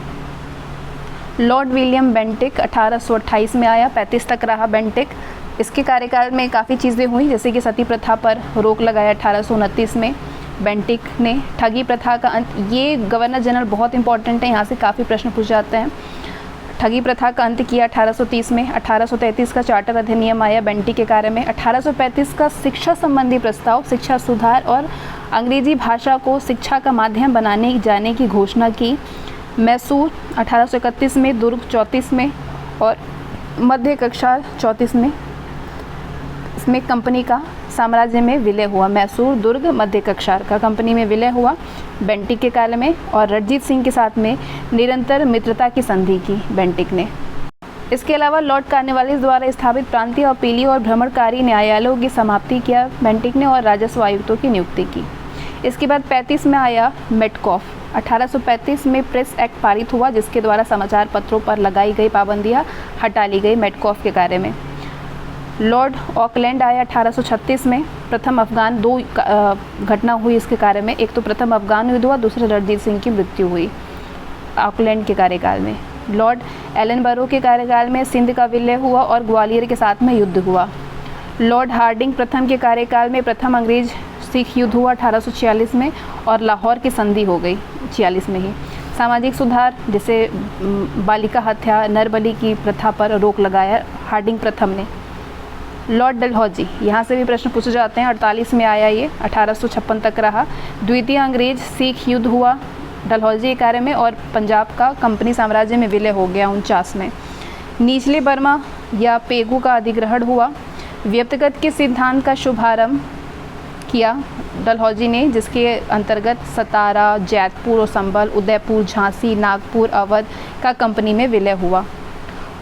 Speaker 1: लॉर्ड विलियम बेंटिक 1828 में आया, 35 तक रहा बेंटिक। इसके कार्यकाल में काफ़ी चीज़ें हुई, जैसे कि सती प्रथा पर रोक लगाया 1829 में बेंटिक ने। ठगी प्रथा का अंत, ये गवर्नर जनरल बहुत इंपॉर्टेंट है, यहाँ से काफ़ी प्रश्न पूछ जाते हैं। ठगी प्रथा का अंत किया 1830 में। 1833 का चार्टर अधिनियम आया बेंटिक के कार्य में। 1835 का शिक्षा संबंधी प्रस्ताव, शिक्षा सुधार और अंग्रेजी भाषा को शिक्षा का माध्यम बनाने जाने की घोषणा की। मैसूर 1831 में। दुर्ग 34 में, और मध्य कक्षा 34 में। इसमें कंपनी का साम्राज्य में विलय हुआ। मैसूर, दुर्ग, मध्य कक्षा का कंपनी में विलय हुआ बेंटिक के काल में। और रणजीत सिंह के साथ में निरंतर मित्रता की संधि की बेंटिक ने। इसके अलावा लॉर्ड कार्नवालिस द्वारा स्थापित प्रांतीय, अपीलीय और भ्रमणकारी न्यायालयों की समाप्ति किया बेंटिक ने, और राजस्व आयुक्तों की नियुक्ति की। इसके बाद 35 में आया मेटकॉफ। 1835 में प्रेस एक्ट पारित हुआ, जिसके द्वारा समाचार पत्रों पर लगाई गई पाबंदियां हटा ली गई मेटकॉफ के कार्य में। लॉर्ड ऑकलैंड आया 1836 में। प्रथम अफगान 2 घटना हुई इसके कार्य में। एक तो प्रथम अफगान युद्ध हुआ, दूसरा रणजीत सिंह की मृत्यु हुई ऑकलैंड के कार्यकाल में। लॉर्ड एलनबरो के कार्यकाल में सिंध का विलय हुआ और ग्वालियर के साथ में युद्ध हुआ। लॉर्ड हार्डिंग प्रथम के कार्यकाल में प्रथम अंग्रेज सिख युद्ध हुआ 1846 में, और लाहौर की संधि हो गई 46 में ही। सामाजिक सुधार, जैसे बालिका हत्या, नरबली की प्रथा पर रोक लगाया हार्डिंग प्रथम ने। लॉर्ड डलहौजी, यहाँ से भी प्रश्न पूछे जाते हैं। 48 में आया ये, 1856 तक रहा। द्वितीय अंग्रेज सिख युद्ध हुआ डलहौजी के कार्य में, और पंजाब का कंपनी साम्राज्य में विलय हो गया 49 में। निचले बर्मा या पेगू का अधिग्रहण हुआ। व्यक्तिगत के सिद्धांत का शुभारंभ किया डलहौजी ने, जिसके अंतर्गत सतारा, जैतपुर और संभल, उदयपुर, झांसी, नागपुर, अवध का कंपनी में विलय हुआ।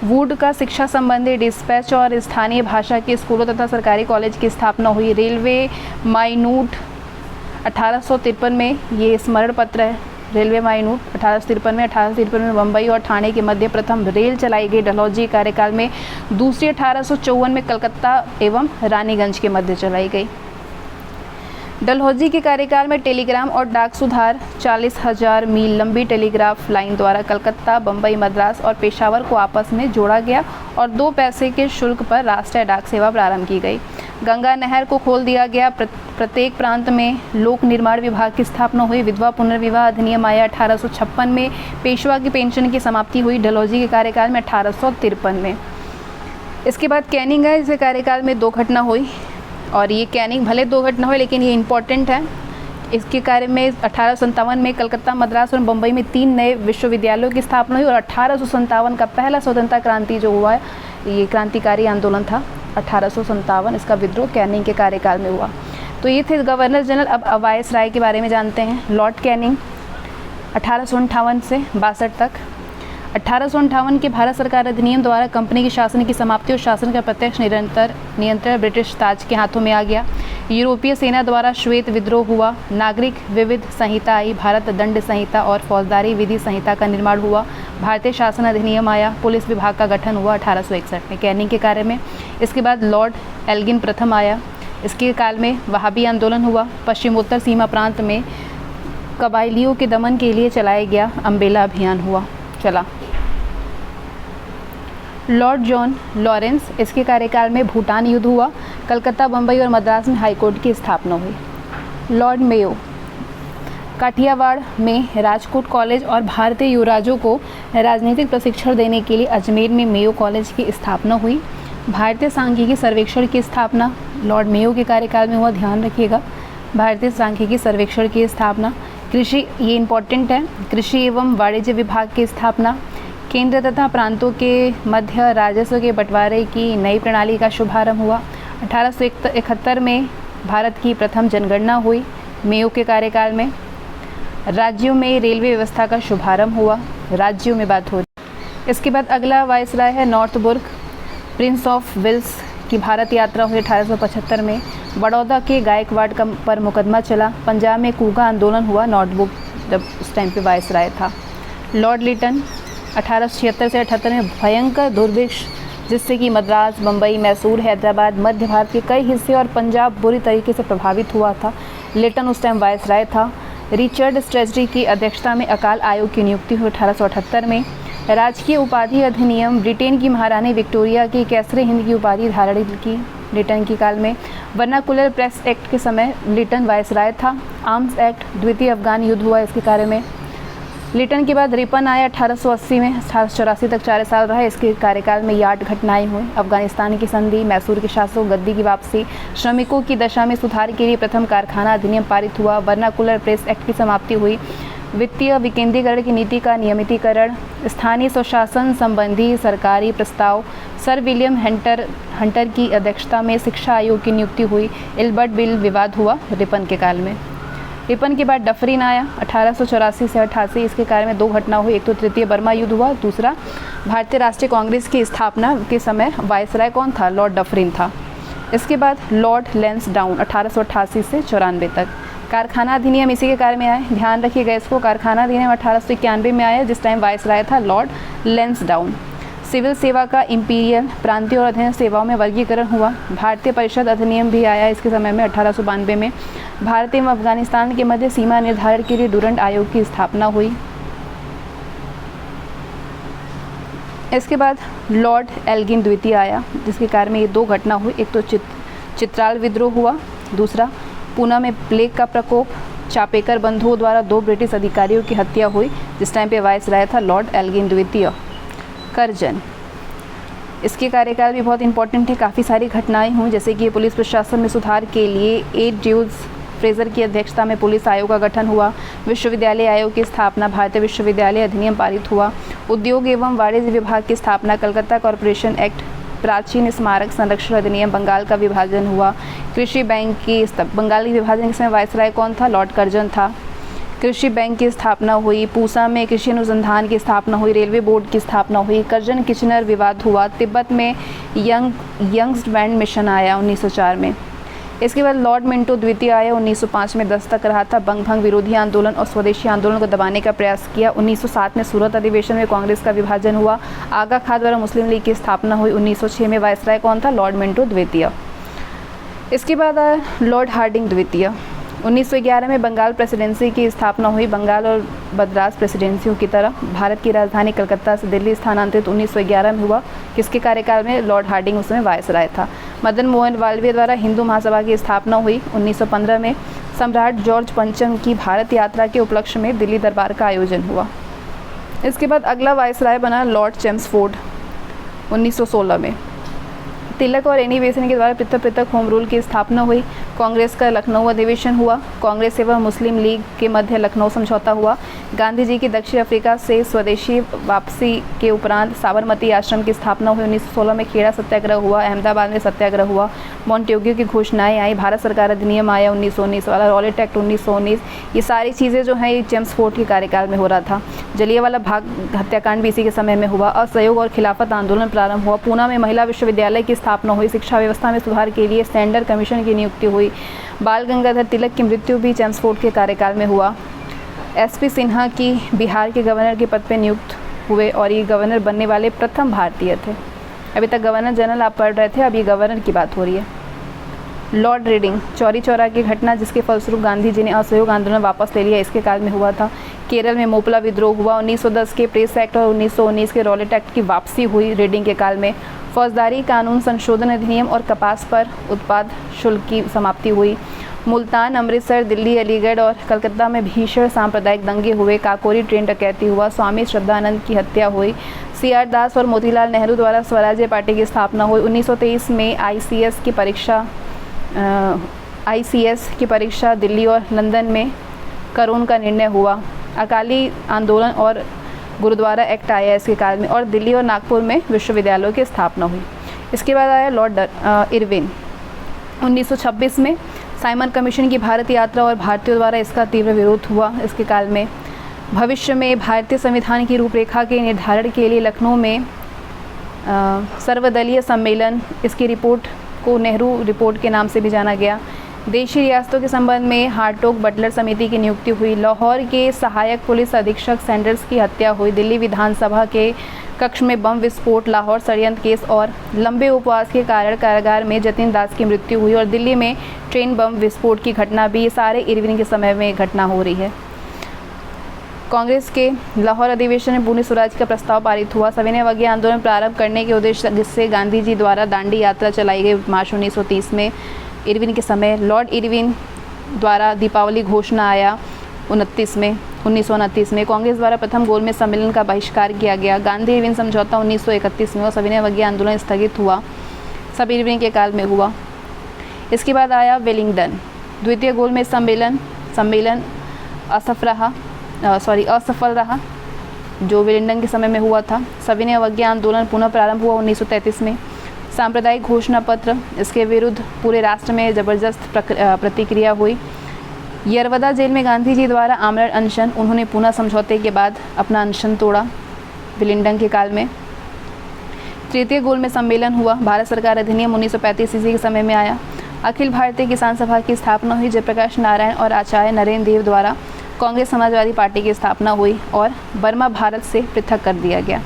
Speaker 1: वुड का शिक्षा संबंधी डिस्पैच और स्थानीय भाषा के स्कूलों तथा सरकारी कॉलेज की स्थापना हुई। रेलवे माइनूट 1853 में, ये स्मरण पत्र है रेलवे माइनूट 1853 में। 1853 में बम्बई और ठाणे के मध्य प्रथम रेल चलाई गई डलहौजी कार्यकाल में। दूसरी 1854 में कलकत्ता एवं रानीगंज के मध्य चलाई गई। डलहौजी के कार्यकाल में टेलीग्राम और डाक सुधार। 40,000 मील लंबी टेलीग्राफ लाइन द्वारा कलकत्ता, बम्बई, मद्रास और पेशावर को आपस में जोड़ा गया, और 2 पैसे के शुल्क पर राष्ट्रीय डाक सेवा प्रारंभ की गई। गंगा नहर को खोल दिया गया। प्रत्येक प्रांत में लोक निर्माण विभाग की स्थापना हुई। विधवा पुनर्विवाह अधिनियम आया 1856 में। पेशवा की पेंशन की समाप्ति हुई डलहौजी के कार्यकाल में 1853 में। इसके बाद कैनिंग है, कार्यकाल में 2 घटना हुई, और ये कैनिंग भले 2 घटना हुई, लेकिन ये इम्पॉर्टेंट है। इसके कार्य में 1857 में कलकत्ता, मद्रास और बम्बई में 3 नए विश्वविद्यालयों की स्थापना हुई और 1857 का पहला स्वतंत्रता क्रांति जो हुआ है, ये क्रांतिकारी आंदोलन था 1857, इसका विद्रोह कैनिंग के कार्यकाल में हुआ। तो ये थे गवर्नर जनरल। अब वायसराय के बारे में जानते हैं। लॉर्ड कैनिंग 1858 से 62 तक। 1858 के भारत सरकार अधिनियम द्वारा कंपनी के शासन की समाप्ति और शासन का प्रत्यक्ष नियंत्रण ब्रिटिश ताज के हाथों में आ गया। यूरोपीय सेना द्वारा श्वेत विद्रोह हुआ। नागरिक विविध संहिता आई। भारत दंड संहिता और फौजदारी विधि संहिता का निर्माण हुआ। भारतीय शासन अधिनियम आया। पुलिस विभाग का गठन हुआ 1861 में कैनिंग के कार्य में। इसके बाद लॉर्ड एल्गिन प्रथम आया। इसके काल में वहाबी आंदोलन हुआ। पश्चिमोत्तर सीमा प्रांत में कबायलियों के दमन के लिए चलाया गया अम्बेला अभियान चला। लॉर्ड जॉन लॉरेंस, इसके कार्यकाल में भूटान युद्ध हुआ। कलकत्ता, बम्बई और मद्रास में हाईकोर्ट की स्थापना हुई। लॉर्ड मेयो, काठियावाड़ में राजकोट कॉलेज और भारतीय युवराजों को राजनीतिक प्रशिक्षण देने के लिए अजमेर में मेयो कॉलेज की स्थापना हुई। भारतीय सांख्यिकी सर्वेक्षण की स्थापना लॉर्ड मेयो के कार्यकाल में हुआ, ध्यान रखिएगा। भारतीय सांख्यिकी सर्वेक्षण की स्थापना। कृषि, ये इम्पोर्टेंट है, कृषि एवं वाणिज्य विभाग की स्थापना। केंद्र तथा प्रांतों के मध्य राजस्व के बंटवारे की नई प्रणाली का शुभारंभ हुआ। 1871 में भारत की प्रथम जनगणना हुई मेयो के कार्यकाल में। राज्यों में रेलवे व्यवस्था का शुभारंभ हुआ। राज्यों में बात हो रही। इसके बाद अगला वायसराय है नॉर्थबुर्ग। प्रिंस ऑफ वेल्स की भारत यात्रा हुई 1875 में। बड़ौदा के गायकवाड़ पर मुकदमा चला। पंजाब में कूगा आंदोलन हुआ। नॉर्थबुर्ग जब उस टाइम पे वायसराय था। लॉर्ड लिटन 1876 से 78 में भयंकर दुर्भिक्ष जिससे कि मद्रास, बम्बई, मैसूर, हैदराबाद, मध्य भारत के कई हिस्से और पंजाब बुरी तरीके से प्रभावित हुआ था। लिटन उस टाइम वायसराय था। रिचर्ड स्ट्रेटजी की अध्यक्षता में अकाल आयोग की नियुक्ति हुई 1878 में। राजकीय उपाधि अधिनियम ब्रिटेन की महारानी विक्टोरिया की कैसरे हिंद की उपाधि धारण की लिटन के काल में। वर्नाकुलर प्रेस एक्ट के समय लिटन वायसराय था। आर्म्स एक्ट, द्वितीय अफगान युद्ध हुआ इसके कार्य में। लिटन के बाद रिपन आया 1880 में। 1884 तक 4 साल रहा। इसके कार्यकाल में यार्ड घटनाएं हुई। अफगानिस्तान की संधि, मैसूर के शासकों, गद्दी की वापसी, श्रमिकों की दशा में सुधार के लिए प्रथम कारखाना अधिनियम पारित हुआ। वर्नाकुलर प्रेस एक्ट की समाप्ति हुई। वित्तीय विकेंद्रीकरण की नीति का नियमितीकरण, स्थानीय स्वशासन संबंधी सरकारी प्रस्ताव, सर विलियम हंटर की अध्यक्षता में शिक्षा आयोग की नियुक्ति हुई। इल्बर्ट बिल विवाद हुआ रिपन के काल में। रिपन के बाद डफरिन आया 1884 से 88। इसके कार्य में 2 घटना हुई। एक तो तृतीय बर्मा युद्ध हुआ, दूसरा भारतीय राष्ट्रीय कांग्रेस की स्थापना के समय वायसराय कौन था? लॉर्ड डफरिन था। इसके बाद लॉर्ड लैंसडाउन 1888 से 94 तक। कारखाना अधिनियम इसी के कार्य में आए, ध्यान रखिएगा इसको। कारखाना अधिनियम 1891 में आया जिस टाइम वायसराय था लॉर्ड लैंसडाउन। सिविल सेवा का इंपीरियल, प्रांतीय और अधीन सेवाओं में वर्गीकरण हुआ। भारतीय परिषद अधिनियम भी आया इसके समय में 1892 में। भारत एवं अफगानिस्तान के मध्य सीमा निर्धारण के लिए डूरंड आयोग की स्थापना हुई। इसके बाद लॉर्ड एल्गिन द्वितीय आया जिसके कार्य में ये 2 घटना हुई। एक तो चित्राल विद्रोह हुआ, दूसरा पूना में प्लेग का प्रकोप। चापेकर बंधुओं द्वारा 2 ब्रिटिश अधिकारियों की हत्या हुई जिस टाइम पे वायसराय था लॉर्ड एल्गिन द्वितीय। करजन, इसके कार्यकाल भी बहुत इंपॉर्टेंट है। काफ़ी सारी घटनाएं हुई जैसे कि पुलिस प्रशासन में सुधार के लिए 8 ड्यूज फ्रेजर की अध्यक्षता में पुलिस आयोग का गठन हुआ। विश्वविद्यालय आयोग की स्थापना, भारतीय विश्वविद्यालय अधिनियम पारित हुआ। उद्योग एवं वाणिज्य विभाग की स्थापना, कलकत्ता कॉरपोरेशन एक्ट, प्राचीन स्मारक संरक्षण अधिनियम, बंगाल का विभाजन हुआ। कृषि बैंक की बंगाल के विभाजन के समय वायसराय कौन था? लॉर्ड कर्जन था। कृषि बैंक की स्थापना हुई। पूसा में कृषि अनुसंधान की स्थापना हुई। रेलवे बोर्ड की स्थापना हुई। कर्जन किचनर विवाद हुआ। तिब्बत में यंग्स बैंड मिशन आया 1904 में। इसके बाद लॉर्ड मिंटो द्वितीय आया 1905 में, दस्तक रहा था। बंग भंग विरोधी आंदोलन और स्वदेशी आंदोलन को दबाने का प्रयास किया। 1907 में सूरत अधिवेशन में कांग्रेस का विभाजन हुआ। आगा खां द्वारा मुस्लिम लीग की स्थापना हुई। 1906 में वायसराय कौन था? लॉर्ड मिंटो द्वितीय। इसके बाद आया लॉर्ड हार्डिंग द्वितीय। 1911 में बंगाल प्रेसिडेंसी की स्थापना हुई। बंगाल और मद्रास प्रेसिडेंसियों की तरह भारत की राजधानी कलकत्ता से दिल्ली स्थानांतरित 1911 में हुआ। किसके कार्यकाल में? लॉर्ड हार्डिंग उस समय वायसराय था। मदन मोहन मालवीय द्वारा हिंदू महासभा की स्थापना हुई 1915 में। सम्राट जॉर्ज पंचम की भारत यात्रा के उपलक्ष्य में दिल्ली दरबार का आयोजन हुआ। इसके बाद अगला वायसराय बना लॉर्ड चेम्सफोर्ड 1916 में। तिलक और एनी बेसेंट के द्वारा पृथक होम रूल की स्थापना हुई। कांग्रेस का लखनऊ अधिवेशन हुआ। कांग्रेस एवं मुस्लिम लीग के मध्य लखनऊ समझौता हुआ। गांधी जी की दक्षिण अफ्रीका से स्वदेशी वापसी के उपरांत साबरमती आश्रम की स्थापना हुई। 1916 में खेड़ा सत्याग्रह हुआ। अहमदाबाद में सत्याग्रह हुआ। मॉन्टेग्यू की घोषणाएं आई। भारत सरकार अधिनियम आया 1919 वाला, रॉलेट एक्ट 1919। ये सारी चीज़ें जो हैं ये जेम्स फोर्ड के कार्यकाल में हो रहा था। जलियांवाला बाग हत्याकांड भी इसी के समय में हुआ। असहयोग और खिलाफत आंदोलन प्रारंभ हुआ। पूना में महिला विश्वविद्यालय की स्थापना हुई। शिक्षा व्यवस्था में सुधार के लिए स्टैंडर्ड कमीशन की नियुक्ति हुई। बाल गंगाधर तिलक की मृत्यु भी जेम्स फोर्ड के कार्यकाल में हुआ। एसपी सिन्हा की बिहार के गवर्नर के पद पर नियुक्त हुए और ये गवर्नर बनने वाले प्रथम भारतीय थे। अभी तक गवर्नर जनरल आप पढ़ रहे थे, अब ये गवर्नर की बात हो रही है। लॉर्ड रीडिंग, चौरी चौरा की घटना जिसके फलस्वरूप गांधी जी ने असहयोग आंदोलन वापस ले लिया, इसके काल में हुआ था। केरल में मोपला विद्रोह हुआ। 1910 के प्रेस एक्ट और 1919 के रॉलेट एक्ट की वापसी हुई रीडिंग के काल में। फौजदारी कानून संशोधन अधिनियम और कपास पर उत्पाद शुल्क की समाप्ति हुई। मुल्तान, अमृतसर, दिल्ली, अलीगढ़ और कलकत्ता में भीषण सांप्रदायिक दंगे हुए। काकोरी ट्रेन डकैती हुआ। स्वामी श्रद्धानंद की हत्या हुई। CR दास और मोतीलाल नेहरू द्वारा स्वराज्य पार्टी की स्थापना हुई। 1923 में ICS की परीक्षा दिल्ली और लंदन में करोन का निर्णय हुआ। अकाली आंदोलन और गुरुद्वारा एक्ट आया इसके काल में, और दिल्ली और नागपुर में विश्वविद्यालयों की स्थापना हुई। इसके बाद आया लॉर्ड इरविन। 1926 में साइमन कमीशन की भारत यात्रा और भारतीयों द्वारा इसका तीव्र विरोध हुआ। इसके काल में भविष्य में भारतीय संविधान की रूपरेखा के निर्धारण के लिए लखनऊ में सर्वदलीय सम्मेलन, इसकी रिपोर्ट को नेहरू रिपोर्ट के नाम से भी जाना गया। देशी रियासतों के संबंध में हार्टोग बटलर समिति की नियुक्ति हुई। लाहौर के सहायक पुलिस अधीक्षक सैंडर्स की हत्या हुई। दिल्ली विधानसभा के कक्ष में बम विस्फोट, लाहौर षड्यंत्र केस और लंबे उपवास के कारण कारागार में जतिन दास की मृत्यु हुई। और दिल्ली में ट्रेन बम विस्फोट की घटना भी, ये सारे इरविन के समय में घटना हो रही है। कांग्रेस के लाहौर अधिवेशन में पूर्ण स्वराज का प्रस्ताव पारित हुआ। सविनय अवज्ञा आंदोलन प्रारंभ करने के उद्देश्य जिससे गांधी जी द्वारा दांडी यात्रा चलाई गई मार्च 1930 में इरविन के समय। लॉर्ड इरविन द्वारा दीपावली घोषणा आया 1929 में। कांग्रेस द्वारा प्रथम गोलमेज सम्मेलन का बहिष्कार किया गया। गांधी इरविन समझौता 1931 में और सविनय अवज्ञा आंदोलन स्थगित हुआ, सब इरविन के काल में हुआ। इसके बाद आया वेलिंगटन। द्वितीय गोलमेज सम्मेलन असफल रहा जो वेलिंगटन के समय में हुआ था। सविनय अवज्ञा आंदोलन पुनः प्रारंभ हुआ 1933 में। सांप्रदायिक घोषणा पत्र, इसके विरुद्ध पूरे राष्ट्र में ज़बरदस्त प्रतिक्रिया हुई। यरवदा जेल में गांधी जी द्वारा आमरण अनशन, उन्होंने पुनः समझौते के बाद अपना अनशन तोड़ा वेलिंगटन के काल में। तृतीय गोलमेज सम्मेलन हुआ। भारत सरकार अधिनियम 1935 ईस्वी के समय में आया। अखिल भारतीय किसान सभा की स्थापना हुई। जयप्रकाश नारायण और आचार्य नरेंद्र देव द्वारा कांग्रेस समाजवादी पार्टी की स्थापना हुई और बर्मा भारत से पृथक कर दिया गया।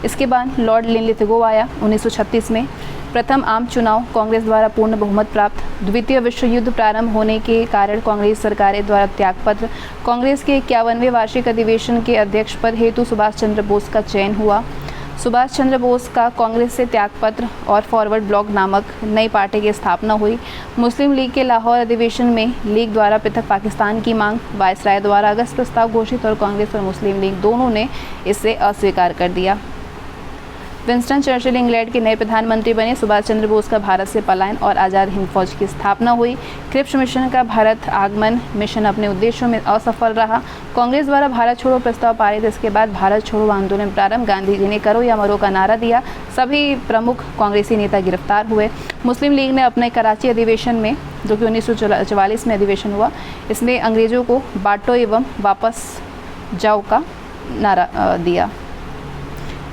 Speaker 1: इसके बाद लॉर्ड लिनलिथगो आया 1936 में। प्रथम आम चुनाव, कांग्रेस द्वारा पूर्ण बहुमत प्राप्त। द्वितीय विश्व युद्ध प्रारंभ होने के कारण कांग्रेस सरकारें द्वारा त्यागपत्र। कांग्रेस के 51वें वार्षिक अधिवेशन के अध्यक्ष पद हेतु सुभाष चंद्र बोस का चयन हुआ। सुभाष चंद्र बोस का कांग्रेस से त्यागपत्र और फॉरवर्ड ब्लॉक नामक नई पार्टी की स्थापना हुई। मुस्लिम लीग के लाहौर अधिवेशन में लीग द्वारा पृथक पाकिस्तान की मांग, वायसराय द्वारा अगस्त प्रस्ताव घोषित और कांग्रेस और मुस्लिम लीग दोनों ने इसे अस्वीकार कर दिया। विंस्टन चर्चिल इंग्लैंड के नए प्रधानमंत्री बने। सुभाष चंद्र बोस का भारत से पलायन और आज़ाद हिंद फौज की स्थापना हुई। क्रिप्स मिशन का भारत आगमन मिशन अपने उद्देश्यों में असफल रहा। कांग्रेस द्वारा भारत छोड़ो प्रस्ताव पारित। इसके बाद भारत छोड़ो आंदोलन प्रारंभ। गांधी जी ने करो या मरो का नारा दिया। सभी प्रमुख कांग्रेसी नेता गिरफ्तार हुए। मुस्लिम लीग ने अपने कराची अधिवेशन में, जो कि 1944 में अधिवेशन हुआ, इसमें अंग्रेजों को बांटो एवं वापस जाओ का नारा दिया।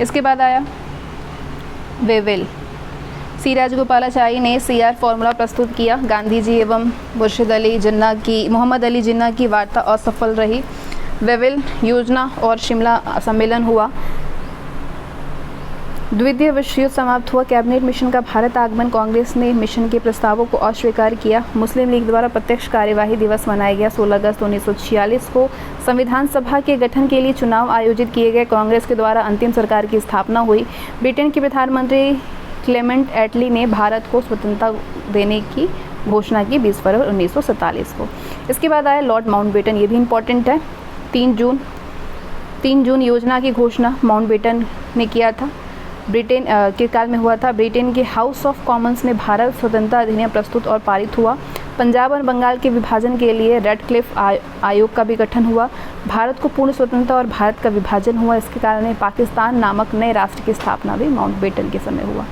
Speaker 1: इसके बाद आया वेवेल। सी राजगोपालाचारी ने CR फॉर्मूला प्रस्तुत किया। गांधी जी एवं मोहम्मद अली जिन्ना की वार्ता असफल रही। वेवेल योजना और शिमला सम्मेलन हुआ। द्वितीय विश्व युद्ध समाप्त हुआ। कैबिनेट मिशन का भारत आगमन, कांग्रेस ने मिशन के प्रस्तावों को अस्वीकार किया। मुस्लिम लीग द्वारा प्रत्यक्ष कार्यवाही दिवस मनाया गया। 16 अगस्त 1946 को संविधान सभा के गठन के लिए चुनाव आयोजित किए गए। कांग्रेस के द्वारा अंतिम सरकार की स्थापना हुई। ब्रिटेन के प्रधानमंत्री क्लेमेंट एटली ने भारत को स्वतंत्रता देने की घोषणा की 20 फरवरी 1947 को। इसके बाद आया लॉर्ड माउंटबेटन, ये भी इम्पोर्टेंट है। 3 जून योजना की घोषणा माउंटबेटन ने किया था। ब्रिटेन के काल में हुआ था। ब्रिटेन के हाउस ऑफ कॉमन्स में भारत स्वतंत्रता अधिनियम प्रस्तुत और पारित हुआ। पंजाब और बंगाल के विभाजन के लिए रेडक्लिफ आयोग का भी गठन हुआ। भारत को पूर्ण स्वतंत्रता और भारत का विभाजन हुआ। इसके कारण पाकिस्तान नामक नए राष्ट्र की स्थापना भी माउंटबेटन के समय हुआ।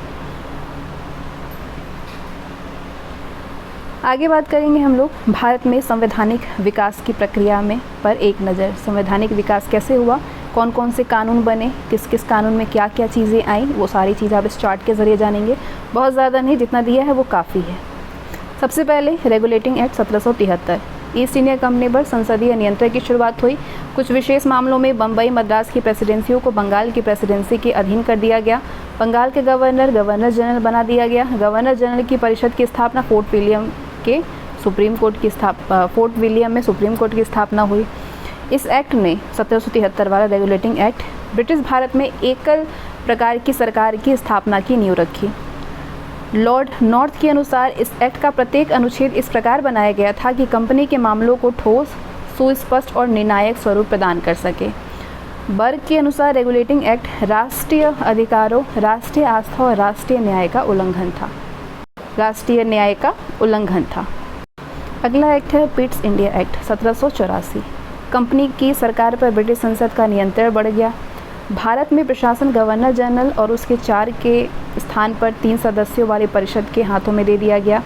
Speaker 1: आगे बात करेंगे हम लोग भारत में संवैधानिक विकास की प्रक्रिया में पर एक नज़र। संवैधानिक विकास कैसे हुआ, कौन कौन से कानून बने, किस किस कानून में क्या क्या चीज़ें आई, वो सारी चीज़ें आप इस चार्ट के ज़रिए जानेंगे। बहुत ज़्यादा नहीं, जितना दिया है वो काफ़ी है। सबसे पहले regulating act 1773, east India company पर संसदीय नियंत्रण की शुरुआत हुई। कुछ विशेष मामलों में बम्बई मद्रास की प्रेसिडेंसियों को बंगाल की प्रेसिडेंसी के अधीन कर दिया गया। बंगाल के गवर्नर जनरल बना दिया गया। गवर्नर जनरल की परिषद की स्थापना फोर्ट विलियम में सुप्रीम कोर्ट की स्थापना हुई। इस एक्ट ने 1773 वाला रेगुलेटिंग एक्ट ब्रिटिश भारत में एकल प्रकार की सरकार की स्थापना की नींव रखी। लॉर्ड नॉर्थ के अनुसार इस एक्ट का प्रत्येक अनुच्छेद इस प्रकार बनाया गया था कि कंपनी के मामलों को ठोस, सुस्पष्ट और निर्णायक स्वरूप प्रदान कर सके। बर्ग के अनुसार रेगुलेटिंग एक्ट राष्ट्रीय अधिकारों, राष्ट्रीय आस्था और राष्ट्रीय न्याय का उल्लंघन था। अगला एक्ट है पिट्स इंडिया एक्ट 1784। कंपनी की सरकार पर ब्रिटिश संसद का नियंत्रण बढ़ गया। भारत में प्रशासन गवर्नर जनरल और उसके 4 के स्थान पर 3 सदस्यों वाली परिषद के हाथों में दे दिया गया।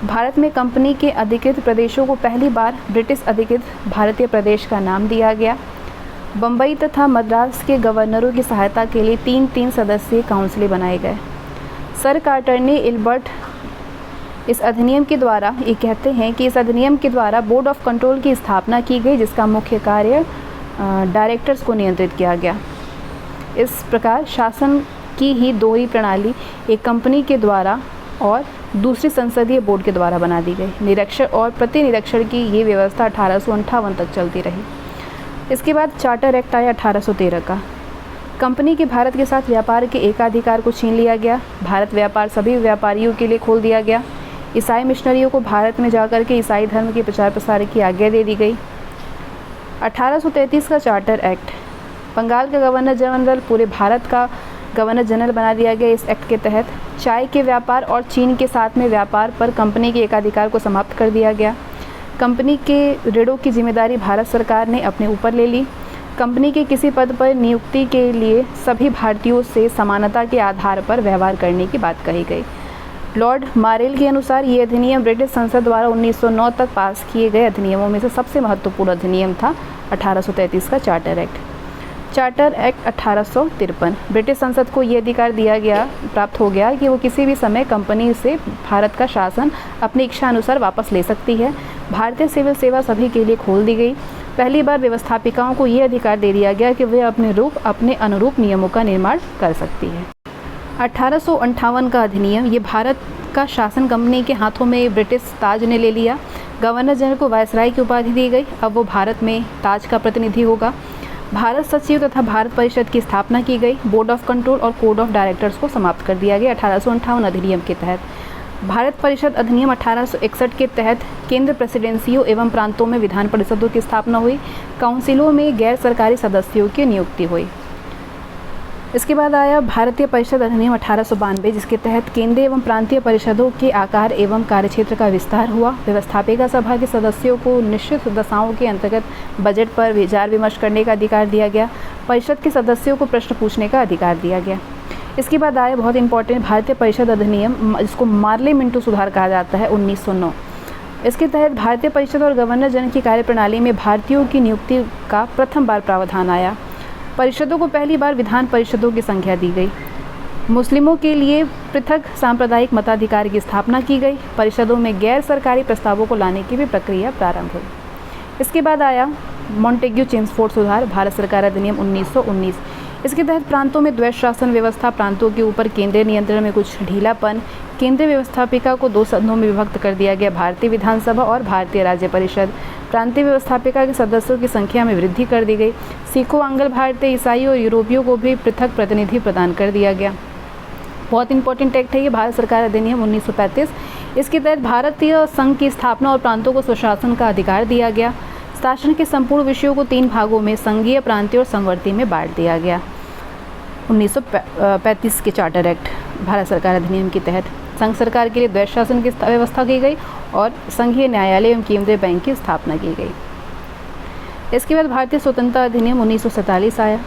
Speaker 1: भारत में कंपनी के अधिकृत प्रदेशों को पहली बार ब्रिटिश अधिकृत भारतीय प्रदेश का नाम दिया गया। बम्बई तथा मद्रास के गवर्नरों की सहायता के लिए 3 सदस्यीय काउंसिलें बनाए गए। सर कार्टर ने इस अधिनियम के द्वारा बोर्ड ऑफ कंट्रोल की स्थापना की गई, जिसका मुख्य कार्य डायरेक्टर्स को नियंत्रित किया गया। इस प्रकार शासन की ही दोहरी प्रणाली एक कंपनी के द्वारा और दूसरी संसदीय बोर्ड के द्वारा बना दी गई। निरीक्षण और प्रतिनिरीक्षण की ये व्यवस्था 1858 तक चलती रही। इसके बाद चार्टर एक्ट आया 1813 का। कंपनी के भारत के साथ व्यापार के एकाधिकार को छीन लिया गया। भारत व्यापार सभी व्यापारियों के लिए खोल दिया गया। ईसाई मिशनरियों को भारत में जाकर के ईसाई धर्म के प्रचार प्रसार की आज्ञा दे दी गई। 1833 का चार्टर एक्ट, बंगाल का गवर्नर जनरल पूरे भारत का गवर्नर जनरल बना दिया गया। इस एक्ट के तहत चाय के व्यापार और चीन के साथ में व्यापार पर कंपनी के एकाधिकार को समाप्त कर दिया गया। कंपनी के ऋणों की जिम्मेदारी भारत सरकार ने अपने ऊपर ले ली। कंपनी के किसी पद पर नियुक्ति के लिए सभी भारतीयों से समानता के आधार पर व्यवहार करने की बात कही गई। लॉर्ड मारेल के अनुसार ये अधिनियम ब्रिटिश संसद द्वारा 1909 तक पास किए गए अधिनियमों में से सबसे महत्वपूर्ण अधिनियम था 1833 का charter act. Charter act 1853, British संसद को ये अधिकार प्राप्त हो गया कि वो किसी भी समय कंपनी से भारत का शासन अपनी इच्छा अनुसार वापस ले सकती है। भारतीय सिविल सेवा सभी के लिए खोल दी गई। पहली बार व्यवस्थापिकाओं को ये अधिकार दे दिया गया कि वे अपने अनुरूप नियमों का निर्माण कर सकती है। 1858 का अधिनियम, ये भारत का शासन कंपनी के हाथों में ब्रिटिश ताज ने ले लिया। गवर्नर जनरल को वायसराय की उपाधि दी गई। अब वो भारत में ताज का प्रतिनिधि होगा। भारत सचिव तथा भारत परिषद की स्थापना की गई। बोर्ड ऑफ कंट्रोल और कोड ऑफ डायरेक्टर्स को समाप्त कर दिया गया 1858 अधिनियम के तहत। भारत परिषद अधिनियम 1861 के तहत केंद्र प्रेसिडेंसियों एवं प्रांतों में विधान परिषदों की स्थापना हुई। काउंसिलों में गैर सरकारी सदस्यों की नियुक्ति हुई। इसके बाद आया भारतीय परिषद अधिनियम 1892, जिसके तहत केंद्रीय एवं प्रांतीय परिषदों के आकार एवं कार्यक्षेत्र का विस्तार हुआ। व्यवस्थापिका सभा के सदस्यों को निश्चित दशाओं के अंतर्गत बजट पर विचार विमर्श करने का अधिकार दिया गया। परिषद के सदस्यों को प्रश्न पूछने का अधिकार दिया गया। इसके बाद आया बहुत इंपॉर्टेंट भारतीय परिषद अधिनियम, जिसको मार्ले मिंटो सुधार कहा जाता है, 1909। इसके तहत भारतीय परिषद और गवर्नर जनरल की कार्यप्रणाली में भारतीयों की नियुक्ति का प्रथम बार प्रावधान आया। परिषदों को पहली बार विधान परिषदों की संख्या दी गई। मुस्लिमों के लिए पृथक सांप्रदायिक मताधिकार की स्थापना की गई। परिषदों में गैर सरकारी प्रस्तावों को लाने की भी प्रक्रिया प्रारंभ हुई। इसके बाद आया मॉन्टेग्यू चेम्सफोर्ड सुधार, भारत सरकार अधिनियम 1919। इसके तहत प्रांतों में द्वैत शासन व्यवस्था, प्रांतों के ऊपर केंद्रीय नियंत्रण में कुछ ढीलापन, केंद्रीय व्यवस्थापिका को 2 सदनों में विभक्त कर दिया गया, भारतीय विधानसभा और भारतीय राज्य परिषद। प्रांतीय व्यवस्थापिका के सदस्यों की संख्या में वृद्धि कर दी गई। सिखों, आंग्ल भारतीय, ईसाई और यूरोपियों को भी पृथक प्रतिनिधि प्रदान कर दिया गया। बहुत इंपॉर्टेंट एक्ट है ये, भारत सरकार अधिनियम 1935। इसके तहत भारतीय संघ की स्थापना और प्रांतों को स्वशासन का अधिकार दिया गया। शासन के संपूर्ण विषयों को 3 भागों में संघीय, प्रांतीय और संवर्ती में बांट दिया गया। 1935 के चार्टर एक्ट, भारत सरकार अधिनियम के तहत संघ सरकार के लिए द्वैध शासन की व्यवस्था की गई और संघीय न्यायालय एवं केंद्रीय बैंक की स्थापना की गई। इसके बाद भारतीय स्वतंत्रता अधिनियम 1947 आया,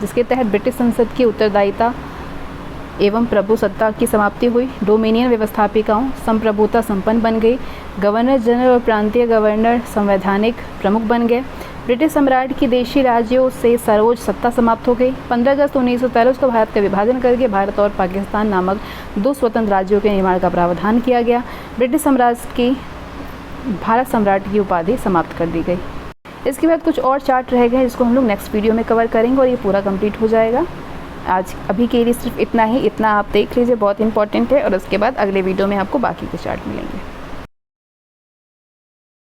Speaker 1: जिसके तहत ब्रिटिश संसद की उत्तरदायिता एवं प्रभुसत्ता की समाप्ति हुई। डोमिनियन व्यवस्थापिकाओं संप्रभुता संपन्न बन गई। गवर्नर जनरल और प्रांतीय गवर्नर संवैधानिक प्रमुख बन गए। ब्रिटिश सम्राट की देशी राज्यों से सर्वोच्च सत्ता समाप्त हो गई। 15 अगस्त 1943 को भारत का विभाजन करके भारत और पाकिस्तान नामक 2 स्वतंत्र राज्यों के निर्माण का प्रावधान किया गया। ब्रिटिश साम्राज्य की भारत सम्राट की उपाधि समाप्त कर दी गई। इसके बाद कुछ और चार्ट रह गए जिसको हम लोग नेक्स्ट वीडियो में कवर करेंगे और ये पूरा कंप्लीट हो जाएगा। आज अभी के लिए सिर्फ इतना ही, इतना आप देख लीजिए, बहुत इंपॉर्टेंट है। और उसके बाद अगले वीडियो में आपको बाकी के चार्ट मिलेंगे।